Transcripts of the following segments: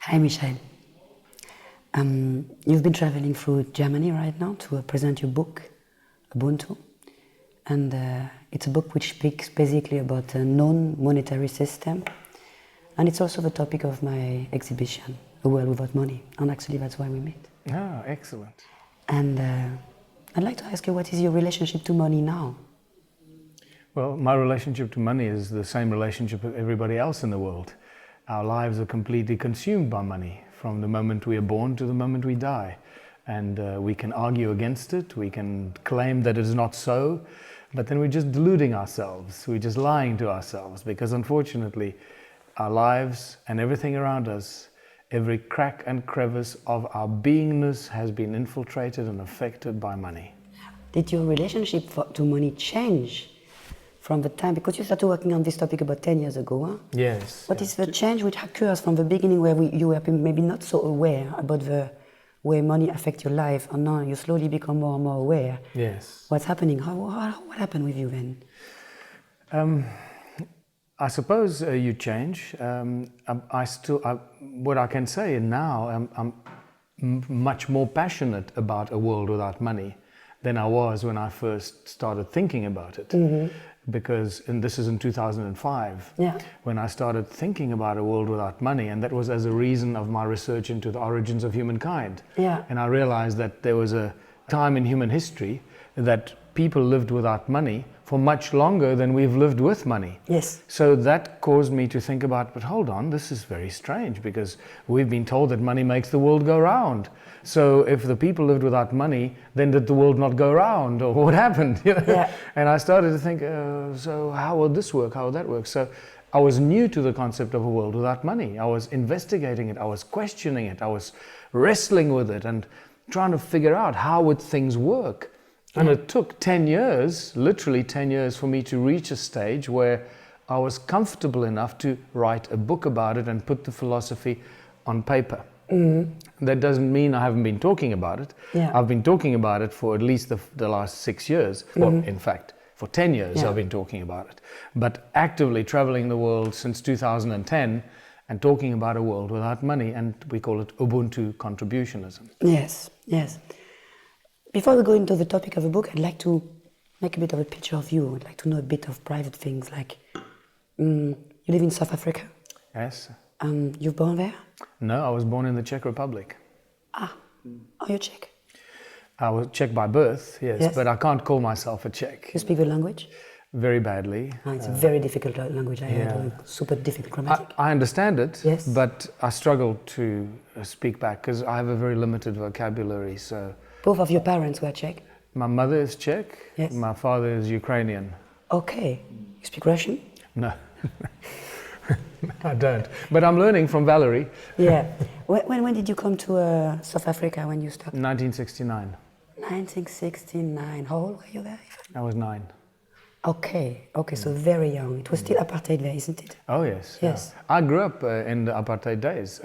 Hi, Michel. You've been traveling through Germany right now to present your book, UBUNTU. And it's a book which speaks basically about a non-monetary system. And it's also the topic of my exhibition, A World Without Money. And actually that's why we met. Ah, excellent. And I'd like to ask you, what is your relationship to money now? Well, my relationship to money is the same relationship with everybody else in the world. Our lives are completely consumed by money, from the moment we are born to the moment we die. And we can argue against it, we can claim that it is not so, but then we're just deluding ourselves, we're just lying to ourselves, because unfortunately our lives and everything around us, every crack and crevice of our beingness has been infiltrated and affected by money. Did your relationship to money change from the time, because you started working on this topic about 10 years ago, huh? Yes. What is the change which occurs from the beginning where you were maybe not so aware about the way money affects your life, and now you slowly become more and more aware? Yes. What's happening? What happened with you then? I suppose you change. What I can say now, I'm much more passionate about a world without money than I was when I first started thinking about it. Mm-hmm. Because, and this is in 2005, when I started thinking about a world without money, and that was as a reason of my research into the origins of humankind. Yeah. And I realized that there was a time in human history that people lived without money for much longer than we've lived with money. Yes. So that caused me to think about, but hold on, this is very strange, because we've been told that money makes the world go round. So if the people lived without money, then did the world not go round, or what happened? You know? Yeah. And I started to think, so how will this work? How will that work? So I was new to the concept of a world without money. I was investigating it. I was questioning it. I was wrestling with it and trying to figure out how would things work. And it took 10 years, literally 10 years, for me to reach a stage where I was comfortable enough to write a book about it and put the philosophy on paper. Mm-hmm. That doesn't mean I haven't been talking about it. Yeah. I've been talking about it for at least the last 6 years. Mm-hmm. Well, in fact, for 10 years I've been talking about it. But actively traveling the world since 2010 and talking about a world without money, and we call it Ubuntu contributionism. Yes, yes. Before we go into the topic of the book, I'd like to make a bit of a picture of you. I'd like to know a bit of private things, like you live in South Africa? Yes. You're born there? No, I was born in the Czech Republic. Ah, are you Czech? I was Czech by birth, yes, but I can't call myself a Czech. You speak the language? Very badly. It's a very difficult language. I heard, super difficult grammatic. I understand it, yes, but I struggle to speak back because I have a very limited vocabulary. So. Both of your parents were Czech? My mother is Czech. Yes. My father is Ukrainian. Okay. You speak Russian? No. I don't. But I'm learning from Valerie. Yeah. When did you come to South Africa when you started? 1969. 1969. How old were you there? I was 9. Okay, so very young. It was still apartheid there, isn't it? Oh yes. Yes. Yeah. I grew up in the apartheid days,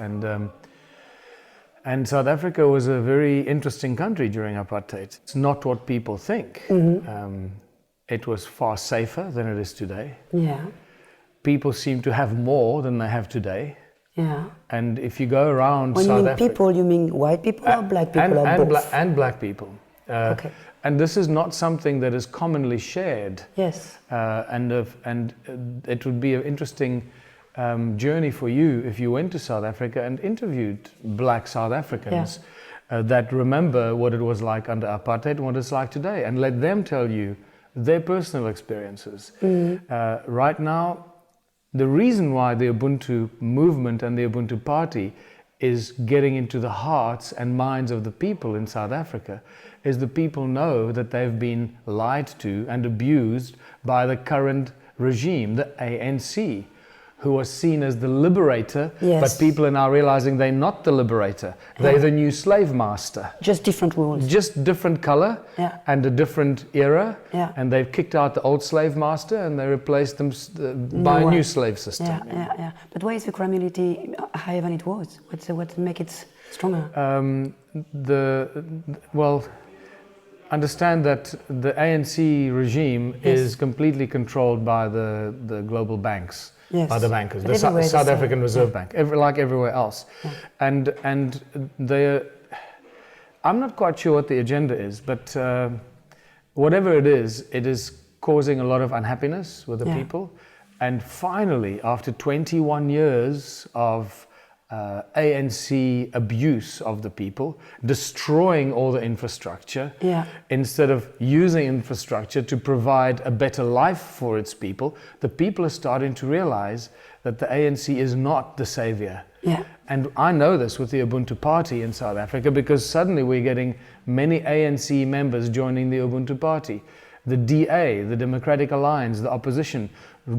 and South Africa was a very interesting country during apartheid. It's not what people think. Mm-hmm. It was far safer than it is today. Yeah. People seem to have more than they have today. Yeah. And if you go around when South you mean Africa, people, you mean white people or black people or both? And black people. Okay. And this is not something that is commonly shared. Yes. And it would be an interesting journey for you if you went to South Africa and interviewed black South Africans that remember what it was like under apartheid and what it's like today, and let them tell you their personal experiences. Mm-hmm. Right now, the reason why the Ubuntu movement and the Ubuntu Party is getting into the hearts and minds of the people in South Africa is the people know that they've been lied to and abused by the current regime, the ANC, who was seen as the liberator, but people are now realizing they're not the liberator. They're the new slave master. Just different rules. Just different color and a different era. Yeah. And they've kicked out the old slave master and they replaced them by a new slave system. Yeah. But why is the criminality higher than it was? What make it stronger? Understand that the ANC regime is completely controlled by the global banks. Yes. by the bankers, But the everywhere South the African same. Reserve Bank, like everywhere else. Yeah. And I'm not quite sure what the agenda is, but whatever it is causing a lot of unhappiness with the Yeah. people. And finally, after 21 years of ANC abuse of the people, destroying all the infrastructure, Yeah. instead of using infrastructure to provide a better life for its people, the people are starting to realize that the ANC is not the savior. Yeah. And I know this with the UBUNTU Party in South Africa, because suddenly we're getting many ANC members joining the UBUNTU Party. The DA, the Democratic Alliance, the opposition,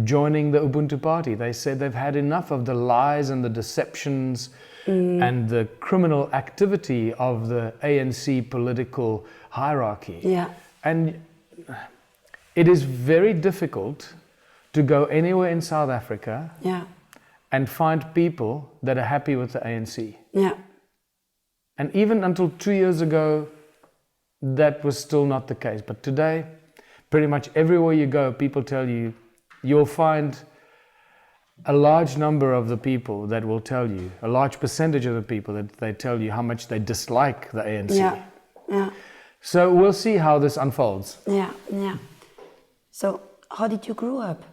joining the UBUNTU Party. They said they've had enough of the lies and the deceptions and the criminal activity of the ANC political hierarchy. Yeah. And it is very difficult to go anywhere in South Africa Yeah. and find people that are happy with the ANC. Yeah. And even until 2 years ago, that was still not the case. But today, pretty much everywhere you go, people tell you, you'll find a large number of the people that will tell you, a large percentage of the people that they tell you how much they dislike the ANC. Yeah. Yeah. So we'll see how this unfolds. Yeah. Yeah. So, how did you grow up?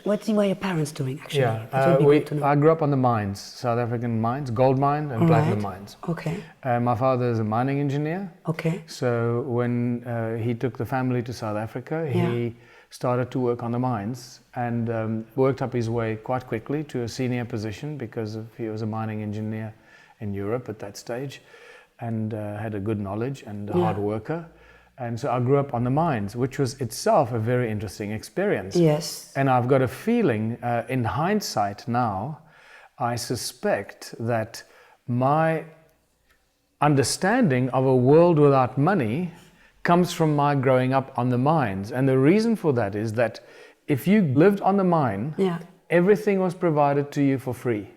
What were your parents doing, actually? It would be good to know. I grew up on the mines, South African mines, gold mine and platinum mines. Okay. My father is a mining engineer. Okay. So when he took the family to South Africa, he started to work on the mines and worked up his way quite quickly to a senior position because he was a mining engineer in Europe at that stage and had a good knowledge and a hard worker. And so I grew up on the mines, which was itself a very interesting experience. Yes. And I've got a feeling, in hindsight now, I suspect that my understanding of a world without money comes from my growing up on the mines. And the reason for that is that if you lived on the mine, everything was provided to you for free.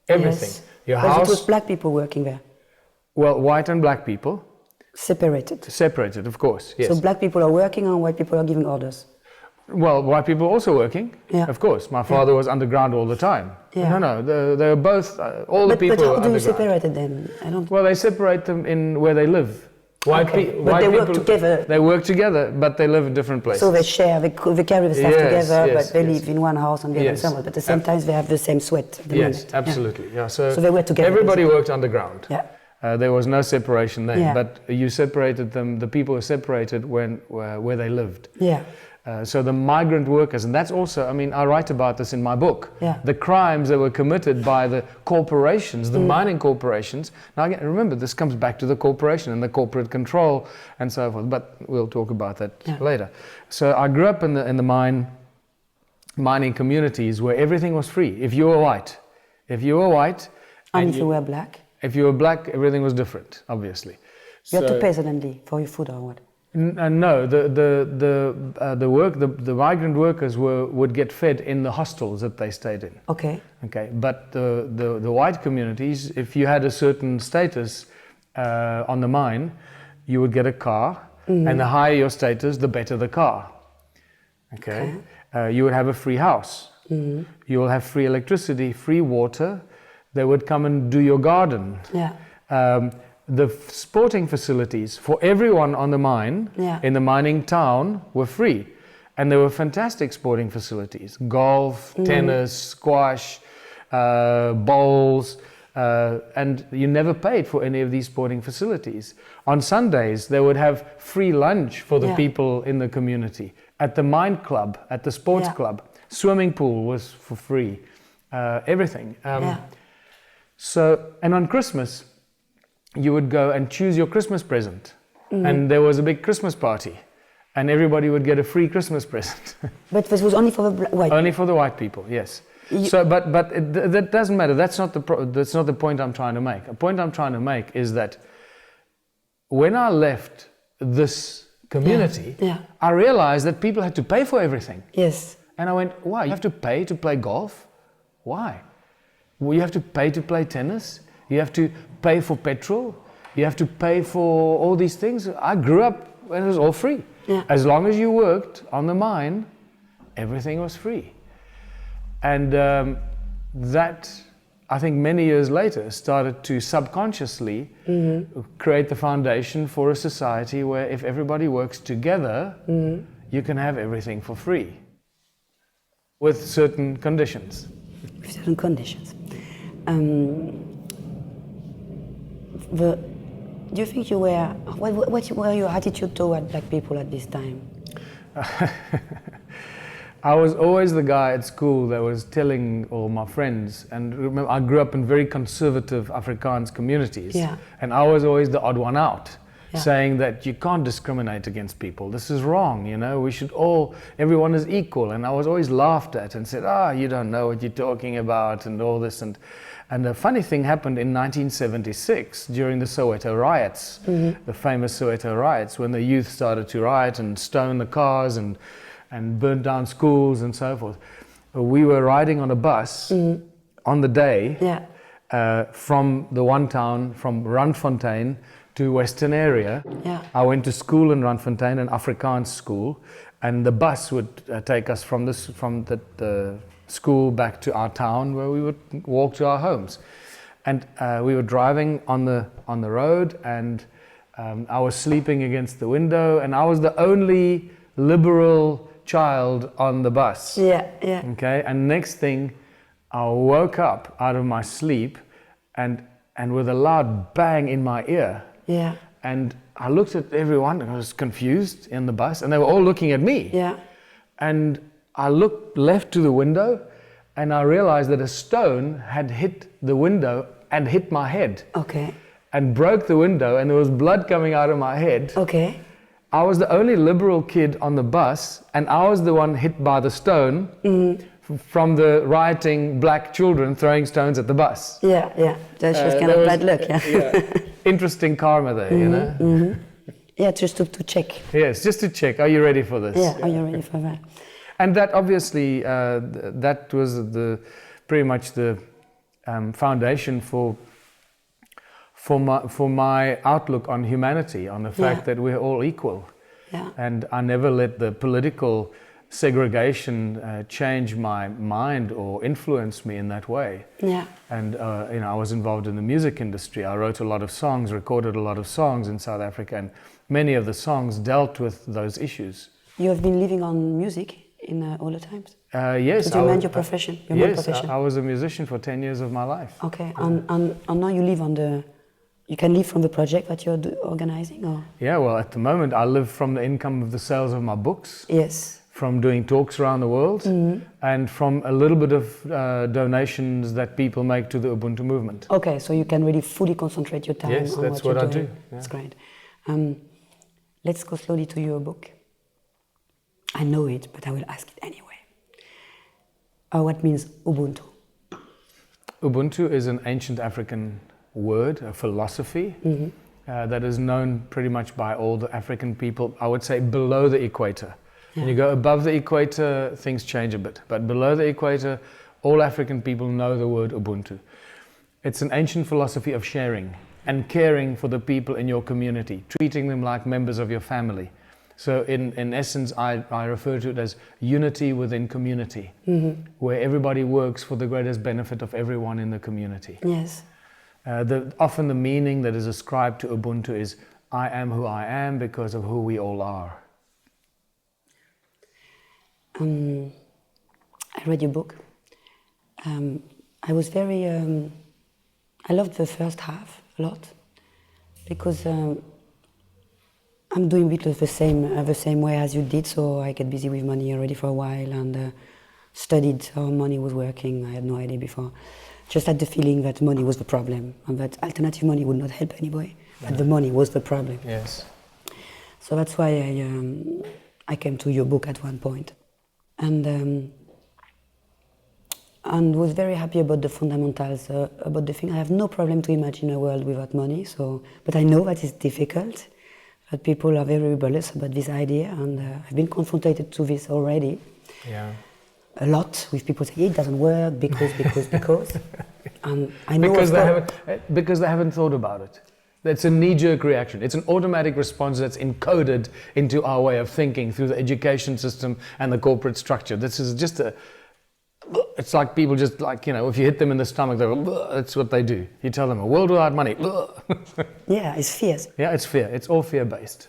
Everything. Yes. Your But house. it was black people working there. Well, white and black people. Separated. Separated, of course, yes. So black people are working and white people are giving orders. Well, white people are also working, of course. My father was underground all the time. Yeah. No, they were both, all the people But how were do you underground. separate it then? I don't. Well, they separate them in where they live. White But they work together. They work together, but they live in different places. So they share, they carry the stuff together, but they live in one house and they live somewhere. But at the same time, they have the same sweat. Yes, absolutely. Yeah. So they were together. Everybody worked underground. Yeah. There was no separation then, Yeah. but you separated them. The people were separated where they lived. Yeah. So the migrant workers, and that's also, I mean, I write about this in my book. Yeah. The crimes that were committed by the corporations, the mining corporations. Now again, remember, this comes back to the corporation and the corporate control and so forth. But we'll talk about that later. So I grew up in the mining communities where everything was free. If you were white, and if you were black, if you were black, everything was different, obviously. you had to pay suddenly for your food or what? No, the migrant workers would get fed in the hostels that they stayed in. Okay. Okay, but the white communities, if you had a certain status on the mine, you would get a car, and the higher your status, the better the car. Okay, you would have a free house. You will have free electricity, free water. They would come and do your garden. Yeah. The sporting facilities for everyone on the mine, in the mining town, were free. And there were fantastic sporting facilities. Golf, tennis, squash, bowls, and you never paid for any of these sporting facilities. On Sundays, they would have free lunch for the people in the community. At the mine club, at the sports club, swimming pool was for free. Everything. So, and on Christmas, you would go and choose your Christmas present. And there was a big Christmas party. And everybody would get a free Christmas present. But this was only for the white? Only for the white people, yes. So, but that doesn't matter. That's not the point I'm trying to make. A point I'm trying to make is that when I left this community, I realized that people had to pay for everything. Yes. And I went, why? You have to pay to play golf? Why? Well, you have to pay to play tennis? You have to pay for petrol. You have to pay for all these things. I grew up when it was all free. As long as you worked on the mine, everything was free. And that, I think many years later, started to subconsciously create the foundation for a society where if everybody works together, you can have everything for free, with certain conditions. With certain conditions. Do you think you were, what were your attitude toward black people at this time? I was always the guy at school that was telling all my friends, and remember, I grew up in very conservative Afrikaans communities, and I was always the odd one out, saying that you can't discriminate against people, this is wrong, you know, we should all, everyone is equal, and I was always laughed at and said, you don't know what you're talking about, and all this, and the funny thing happened in 1976 during the Soweto riots, the famous Soweto riots, when the youth started to riot and stone the cars and burn down schools and so forth. We were riding on a bus on the day from the one town, from Randfontein to Western area. I went to school in Randfontein, an Afrikaans school, and the bus would take us from the school back to our town, where we would walk to our homes. And we were driving on the road, and I was sleeping against the window, and I was the only liberal child on the bus. Okay, and next thing, I woke up out of my sleep, and with a loud bang in my ear. And I looked at everyone, and I was confused in the bus, and they were all looking at me. And I looked left to the window, and I realized that a stone had hit the window and hit my head. And broke the window, and there was blood coming out of my head. I was the only liberal kid on the bus, and I was the one hit by the stone from the rioting black children throwing stones at the bus. That's just kind of bad luck. Interesting karma there, you know? Just to check. Yes, just to check, are you ready for this? Are you ready for that? And that obviously, that was pretty much the foundation for my outlook on humanity, on the fact that we're all equal. And I never let the political segregation change my mind or influence me in that way. And you know, I was involved in the music industry. I wrote a lot of songs, recorded a lot of songs in South Africa, and many of the songs dealt with those issues. You have been living on music in all the times? Yes. Did you mind your profession? I was a musician for 10 years of my life. And now you live on the... You can live from the project that you're organizing, or? Yeah, well, at the moment I live from the income of the sales of my books. From doing talks around the world, and from a little bit of donations that people make to the Ubuntu movement. So you can really fully concentrate your time on that's what I do. That's great. Let's go slowly to your book. I know it, but I will ask it anyway. What means Ubuntu? Ubuntu is an ancient African word, a philosophy that is known pretty much by all the African people, I would say below the equator. When you go above the equator, things change a bit. But below the equator, all African people know the word Ubuntu. It's an ancient philosophy of sharing and caring for the people in your community, treating them like members of your family. So in essence, I refer to it as unity within community, where everybody works for the greatest benefit of everyone in the community. Often the meaning that is ascribed to Ubuntu is, I am who I am because of who we all are. I read your book. I was very... I loved the first half a lot, because I'm doing a bit of the same way as you did, so I get busy with money already for a while, and studied how money was working. I had no idea before. Just had the feeling that money was the problem, and that alternative money would not help anybody, but the money was the problem. So that's why I came to your book at one point, and was very happy about the fundamentals, about the thing. I have no problem to imagine a world without money, but I know that it's difficult, that people are very rebellious about this idea, and I've been confronted to this already. A lot, with people saying it doesn't work because. And I know because they haven't thought about it. That's a knee-jerk reaction. It's an automatic response that's encoded into our way of thinking through the education system and the corporate structure. This is just it's like people just like, you know, if you hit them in the stomach, that's what they do. You tell them a world without money. Yeah, it's fears. Yeah, it's fear. It's all fear-based.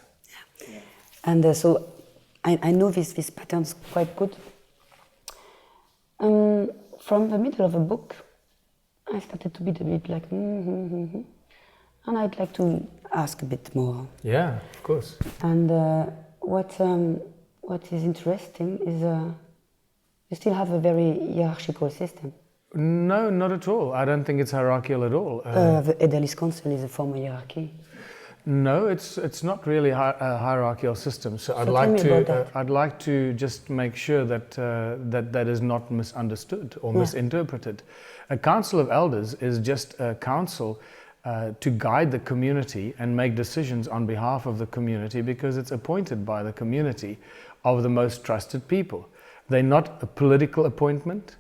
Yeah. And so I know these patterns quite good. From the middle of the book, I started to be a bit like, and I'd like to ask a bit more. Yeah, of course. And what is interesting is you still have a very hierarchical system. No, not at all. I don't think it's hierarchical at all. The Edelist Council is a form of hierarchy. No, it's not really a hierarchical system. So I'd like to just make sure that that is not misunderstood or misinterpreted. A council of elders is just a council to guide the community and make decisions on behalf of the community, because it's appointed by the community of the most trusted people. They're not a political appointment,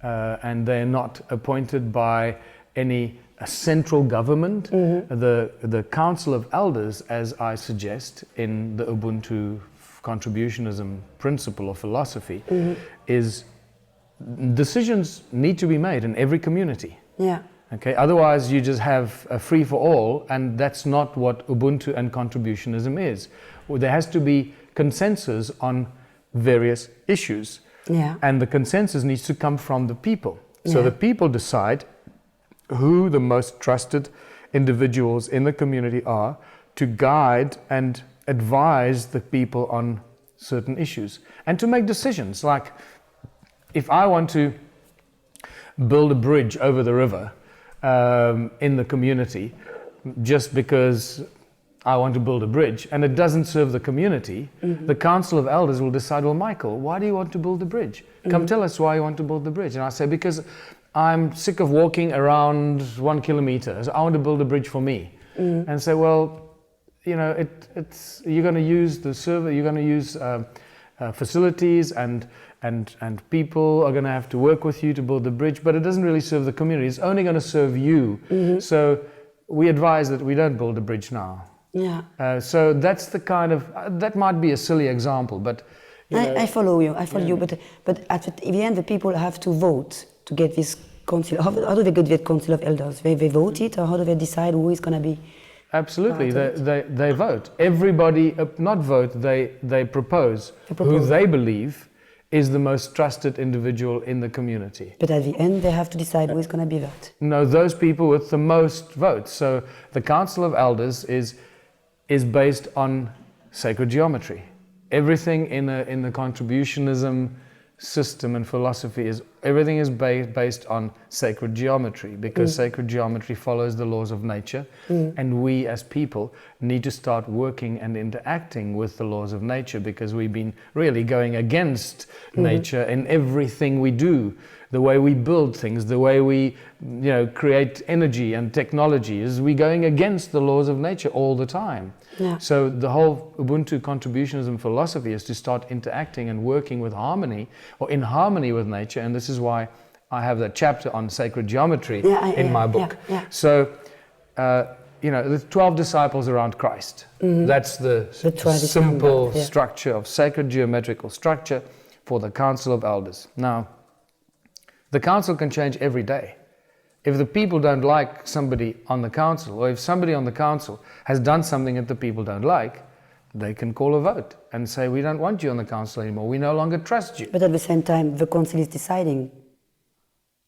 and they're not appointed by any central government. The Council of Elders, as I suggest in the Ubuntu contributionism principle or philosophy, is decisions need to be made in every community. Yeah. Okay. Otherwise, you just have a free for all, and that's not what Ubuntu and contributionism is. There has to be consensus on various issues, and the consensus needs to come from the people. So the people decide who the most trusted individuals in the community are to guide and advise the people on certain issues and to make decisions. Like, if I want to build a bridge over the river in the community, just because I want to build a bridge and it doesn't serve the community, the Council of Elders will decide, well, Michael, why do you want to build the bridge? Come tell us why you want to build the bridge. And I say, because I'm sick of walking around 1 kilometer, so I want to build a bridge for me. And say, well, you know, you're going to use the server, you're going to use facilities, and people are going to have to work with you to build the bridge, but it doesn't really serve the community. It's only going to serve you. So we advise that we don't build a bridge now. Yeah. So that's the kind of, that might be a silly example, but you know, I follow you. But at the end, the people have to vote to get this council. How do they get the Council of Elders? They vote it, or how do they decide who is going to be? Absolutely, they vote. Everybody, not vote, they propose who they believe is the most trusted individual in the community. But at the end, they have to decide who is going to be that. No, those people with the most votes. So the Council of Elders is based on sacred geometry. Everything in the contributionism system and philosophy everything is based on sacred geometry, because sacred geometry follows the laws of nature, and we as people need to start working and interacting with the laws of nature, because we've been really going against nature in everything we do. The way we build things, the way we create energy and technology, is we going against the laws of nature all the time. Yeah. So the whole Ubuntu contributionism philosophy is to start interacting and working with harmony, or in harmony with nature, and this is why I have that chapter on sacred geometry in my book. So, the 12 disciples around Christ. That's the simple structure of sacred geometrical structure for the Council of Elders. Now, the council can change every day. If the people don't like somebody on the council, or if somebody on the council has done something that the people don't like, they can call a vote and say, we don't want you on the council anymore, we no longer trust you. But at the same time, the council is deciding.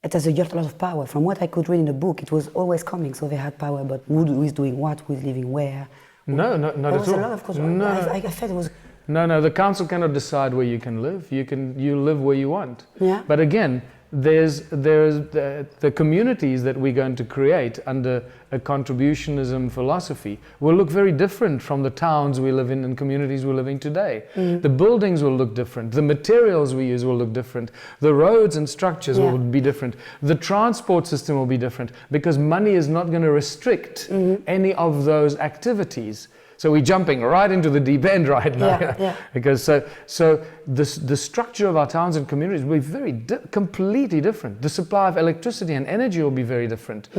It has a lot of power. From what I could read in the book, it was always coming, so they had power, but who is doing what, who is living where. No, not at all. There was a lot of control. I felt it was... No, the council cannot decide where you can live. You live where you want. Yeah. But again, there's the communities that we're going to create under a contributionism philosophy will look very different from the towns we live in and communities we're living today. The buildings will look different. The materials we use will look different. The roads and structures will be different. The transport system will be different, because money is not going to restrict any of those activities. So we're jumping right into the deep end right now, because so the structure of our towns and communities will be completely different. The supply of electricity and energy will be very different.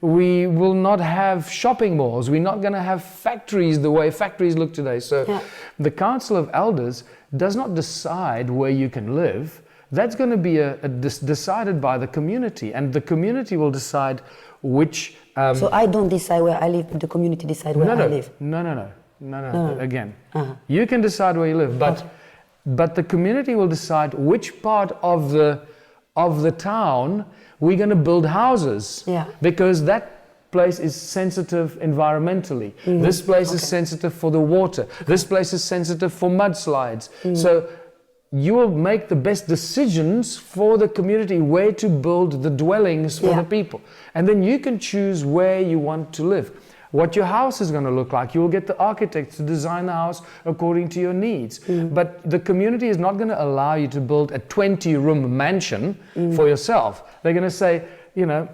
We will not have shopping malls. We're not going to have factories the way factories look today. So the Council of Elders does not decide where you can live. that's going to be decided by the community, and the community will decide which... so I don't decide where I live, but the community decide where I live? No. Again, you can decide where you live, but the community will decide which part of the town we're going to build houses. Yeah. Because that place is sensitive environmentally. This place is sensitive for the water. This place is sensitive for mudslides. So you will make the best decisions for the community where to build the dwellings for the people. And then you can choose where you want to live. What your house is going to look like. You will get the architect to design the house according to your needs. But the community is not going to allow you to build a 20-room mansion for yourself. They're going to say, you know,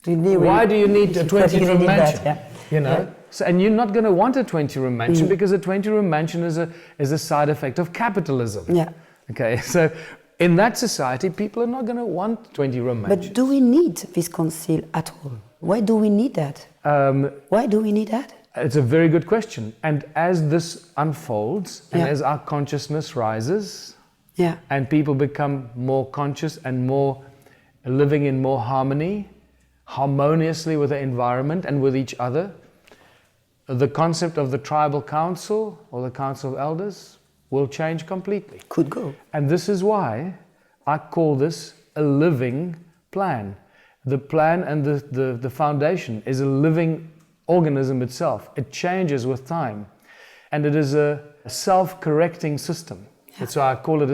why do you need a 20-room mansion? You know, so, and you're not going to want a 20-room mansion because a 20-room mansion is a side effect of capitalism. Yeah. Okay, so in that society, people are not going to want 20-room mansions. But do we need this council at all? Why do we need that? Why do we need that? It's a very good question. And as this unfolds, and as our consciousness rises, and people become more conscious and more living in more harmoniously with the environment and with each other, the concept of the tribal council or the council of elders will change completely. Could go. And this is why I call this a living plan. The plan and the foundation is a living organism itself. It changes with time. And it is a self-correcting system. That's why I call it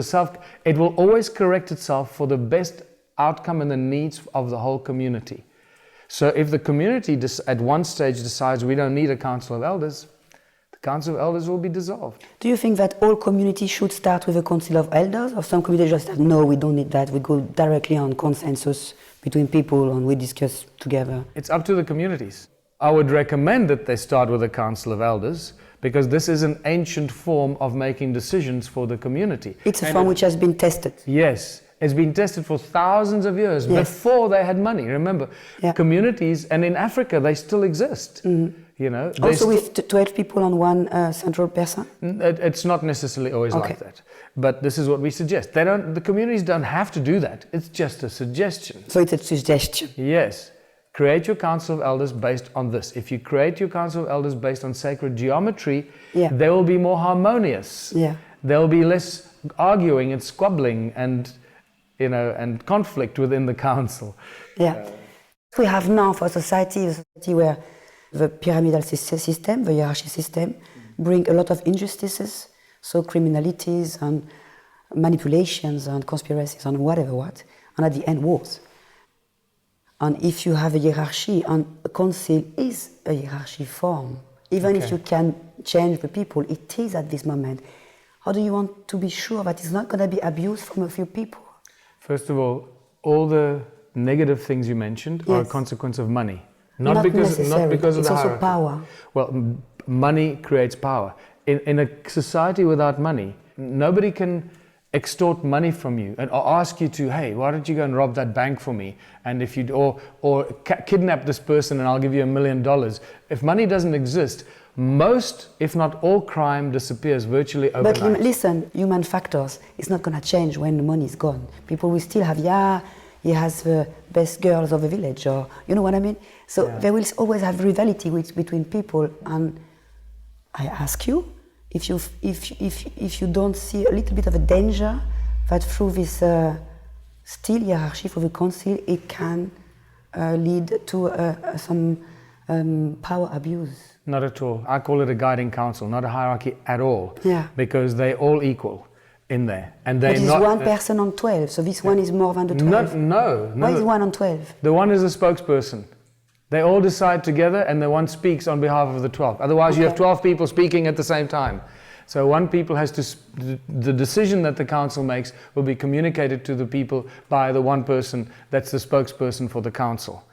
it will always correct itself for the best outcome and the needs of the whole community. So if the community at one stage decides we don't need a council of elders, the council of elders will be dissolved. Do you think that all communities should start with a council of elders, or some communities just say, no, we don't need that, we go directly on consensus between people and we discuss together? It's up to the communities. I would recommend that they start with a council of elders, because this is an ancient form of making decisions for the community. It's a form which has been tested. Yes. It's been tested for thousands of years before they had money. Remember, communities, and in Africa they still exist. You know, also with 12 people on one central person? It's not necessarily always like that. But this is what we suggest. The communities don't have to do that. It's just a suggestion. So it's a suggestion? Yes. Create your council of elders based on this. If you create your council of elders based on sacred geometry, they will be more harmonious. There will be less arguing and squabbling and, you know, and conflict within the council. We have now for society a society where the pyramidal system, the hierarchy system, bring a lot of injustices, so criminalities and manipulations and conspiracies and whatever what, and at the end wars. And if you have a hierarchy, and a council is a hierarchy form, even if you can change the people, it is at this moment. How do you want to be sure that it's not going to be abused from a few people? First of all the negative things you mentioned are a consequence of money. Not because of the hierarchy. It's also power. Well, money creates power. In a society without money, nobody can extort money from you and or ask you to, hey, why don't you go and rob that bank for me? And if you or kidnap this person and I'll give you $1 million. If money doesn't exist, most, if not all, crime disappears virtually overnight. But listen, human factors, it's not going to change when the money is gone. People will still have, he has the best girls of the village, or you know what I mean? So there will always have rivalry between people. And I ask you, if you don't see a little bit of a danger that through this still hierarchy for the council, it can lead to some power abuse. Not at all. I call it a guiding council, not a hierarchy at all. Yeah. Because they're all equal in there. And but it's one person on 12, so this one is more than the 12. No. Why is one on 12? The one is a spokesperson. They all decide together and the one speaks on behalf of the 12. Otherwise you have 12 people speaking at the same time. So one people has to, the decision that the council makes will be communicated to the people by the one person that's the spokesperson for the council.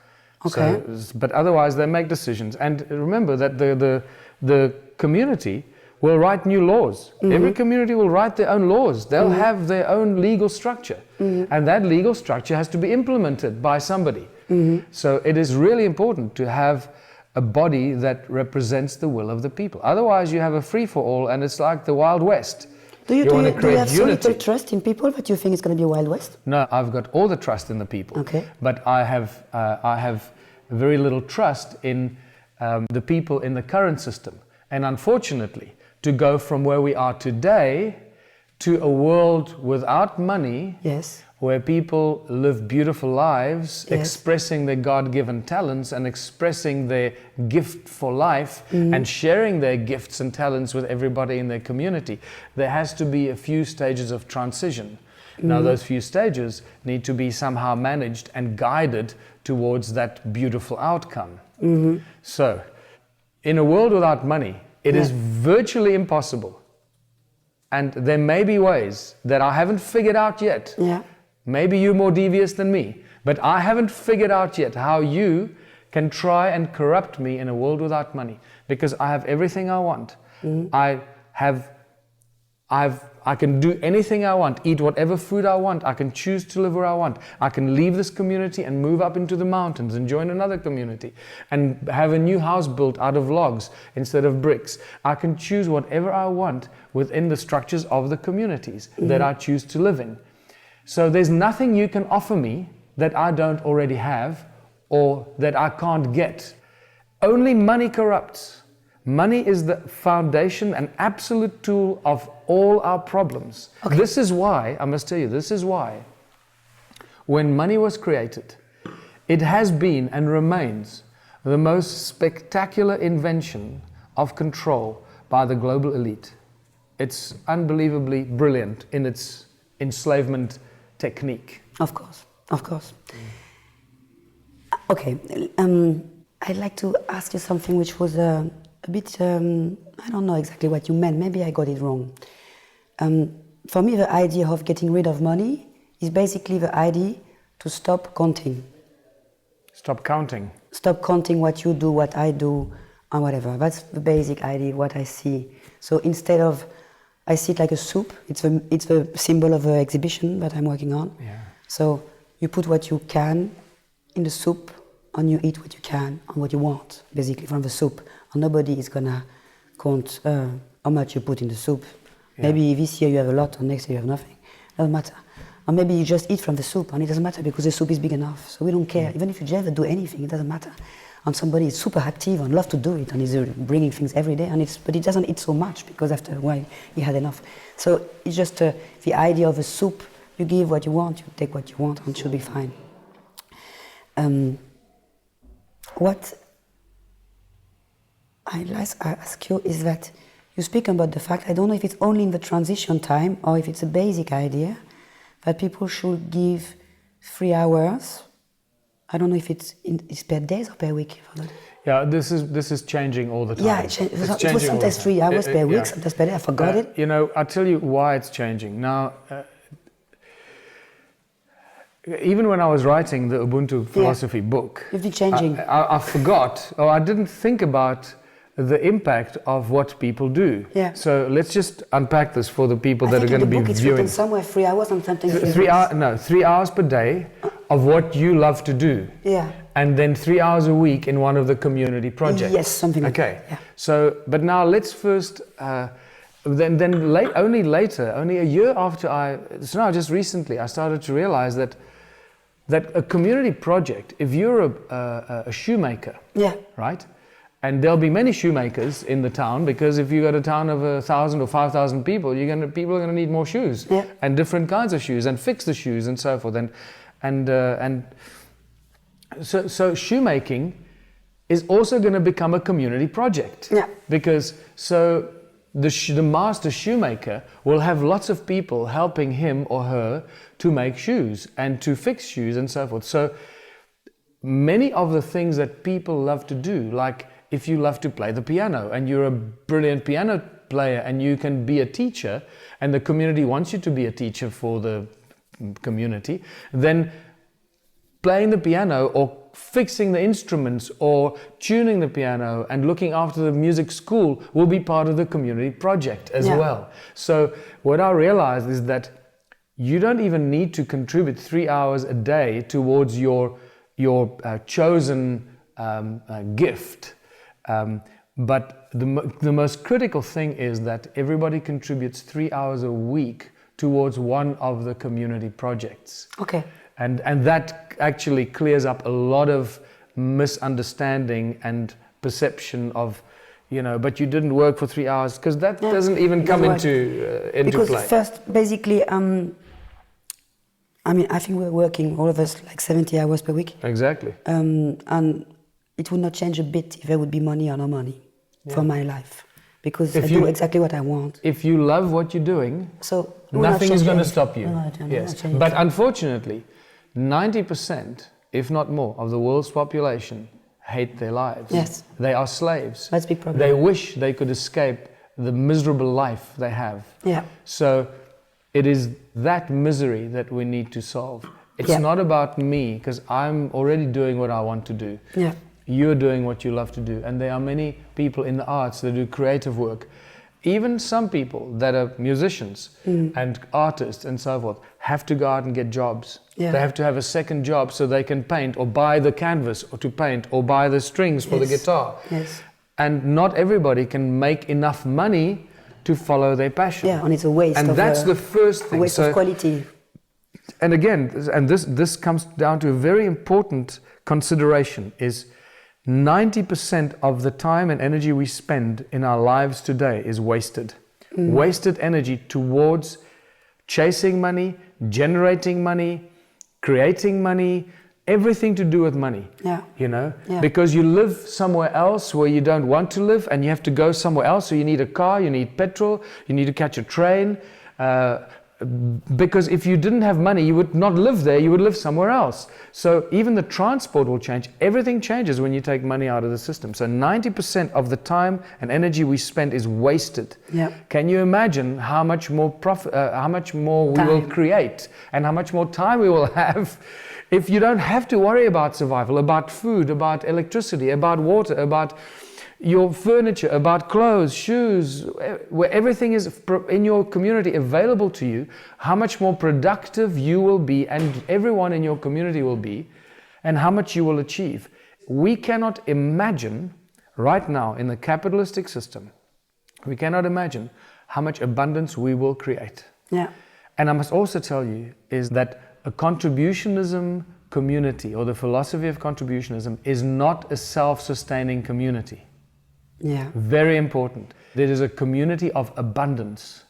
Okay. So, but otherwise they make decisions. And remember that the community will write new laws. Mm-hmm. Every community will write their own laws. They'll have their own legal structure. Mm-hmm. And that legal structure has to be implemented by somebody. Mm-hmm. So it is really important to have a body that represents the will of the people. Otherwise you have a free-for-all and it's like the Wild West. Do you want to create have so unity. little trust in people that you think it's going to be Wild West? No, I've got all the trust in the people. Okay. But I have very little trust in the people in the current system. And unfortunately, to go from where we are today to a world without money, Yes. where people live beautiful lives, Yes. expressing their God-given talents and expressing their gift for life and sharing their gifts and talents with everybody in their community, there has to be a few stages of transition. Now, those few stages need to be somehow managed and guided towards that beautiful outcome. So, in a world without money, it is virtually impossible. And there may be ways that I haven't figured out yet. Yeah. Maybe you're more devious than me, but I haven't figured out yet how you can try and corrupt me in a world without money, because I have everything I want. I can do anything I want, eat whatever food I want. I can choose to live where I want. I can leave this community and move up into the mountains and join another community and have a new house built out of logs instead of bricks. I can choose whatever I want within the structures of the communities that I choose to live in. So there's nothing you can offer me that I don't already have or that I can't get. Only money corrupts. Money is the foundation and absolute tool of all our problems. Okay. This is why, I must tell you, this is why when money was created, it has been and remains the most spectacular invention of control by the global elite. It's unbelievably brilliant in its enslavement technique. Of course, of course. Okay, I'd like to ask you something which was a bit, I don't know exactly what you meant, maybe I got it wrong. For me, the idea of getting rid of money is basically the idea to stop counting. Stop counting. Stop counting what you do, what I do, and whatever. That's the basic idea, what I see. So instead of, I see it like a soup. It's the symbol of the exhibition that I'm working on. Yeah. So you put what you can in the soup, and you eat what you can and what you want, basically, from the soup. And nobody is gonna count how much you put in the soup. Yeah. Maybe this year you have a lot, and next year you have nothing. Doesn't matter. Or maybe you just eat from the soup, and it doesn't matter because the soup is big enough. So we don't care. Even if you never do anything, it doesn't matter. And somebody is super active and loves to do it, and is bringing things every day, but it doesn't eat so much because after a while he had enough. So it's just the idea of a soup. You give what you want, you take what you want, and it should be fine. What I'd like to ask you is that you speak about the fact, I don't know if it's only in the transition time or if it's a basic idea, that people should give 3 hours. I don't know if it's per days or per week. Yeah, this is changing all the time. Yeah, it was sometimes 3 hours per week, sometimes per day. I forgot it. You know, I'll tell you why it's changing. Now, even when I was writing the Ubuntu philosophy book, you've been changing. I forgot, or I didn't think about the impact of what people do. Yeah. So let's just unpack this for the people that are going to be it's viewing. written somewhere 3 hours and something. 3 hours per day of what you love to do. Yeah. And then 3 hours a week in one of the community projects. Yes, something like that. Yeah. So, but now let's first, only later, only a year after just recently, I started to realize that a community project, if you're a shoemaker, right? And there'll be many shoemakers in the town, because if you got a town of 1,000 or 5,000 people, people are going to need more shoes and different kinds of shoes and fix the shoes and so forth. So shoemaking is also going to become a community project. Yeah. Because the master shoemaker will have lots of people helping him or her to make shoes and to fix shoes and so forth. So many of the things that people love to do, like if you love to play the piano and you're a brilliant piano player and you can be a teacher and the community wants you to be a teacher for the community, then playing the piano or fixing the instruments or tuning the piano and looking after the music school will be part of the community project as well. So what I realized is that you don't even need to contribute 3 hours a day towards your chosen gift. But the most critical thing is that everybody contributes 3 hours a week towards one of the community projects. Okay. And that actually clears up a lot of misunderstanding and perception of, but you didn't work for 3 hours, because that doesn't even come into because play. First, basically, I think we're working, all of us, like 70 hours per week. Exactly. And it would not change a bit if there would be money or no money for my life. Because I do exactly what I want. If you love what you're doing, so nothing is going to stop you. Yes. But unfortunately, 90%, if not more, of the world's population hate their lives. Yes. They are slaves. That's a big problem. They wish they could escape the miserable life they have. Yeah. So it is that misery that we need to solve. It's not about me, because I'm already doing what I want to do. Yeah. You're doing what you love to do. And there are many people in the arts that do creative work. Even some people that are musicians and artists and so forth have to go out and get jobs. Yeah. They have to have a second job so they can paint or buy the canvas or to paint or buy the strings for the guitar. Yes. And not everybody can make enough money to follow their passion. Yeah, and it's a waste. And that's the first thing. A waste of quality. And again, this comes down to a very important consideration, is 90% of the time and energy we spend in our lives today is wasted. Wasted energy towards chasing money, generating money, creating money, everything to do with money. Yeah. Because you live somewhere else where you don't want to live, and you have to go somewhere else, so you need a car, you need petrol, you need to catch a train. Because if you didn't have money, you would not live there, you would live somewhere else. So even the transport will change. Everything changes when you take money out of the system. So 90% of the time and energy we spend is wasted. Yeah. Can you imagine how much more how much more we will create, and how much more time we will have if you don't have to worry about survival, about food, about electricity, about water, about your furniture, about clothes, shoes, where everything is in your community available to you, how much more productive you will be, and everyone in your community will be, and how much you will achieve. We cannot imagine right now in the capitalistic system, we cannot imagine how much abundance we will create. Yeah. And I must also tell you is that a contributionism community, or the philosophy of contributionism, is not a self-sustaining community. Yeah. Very important. There is a community of abundance.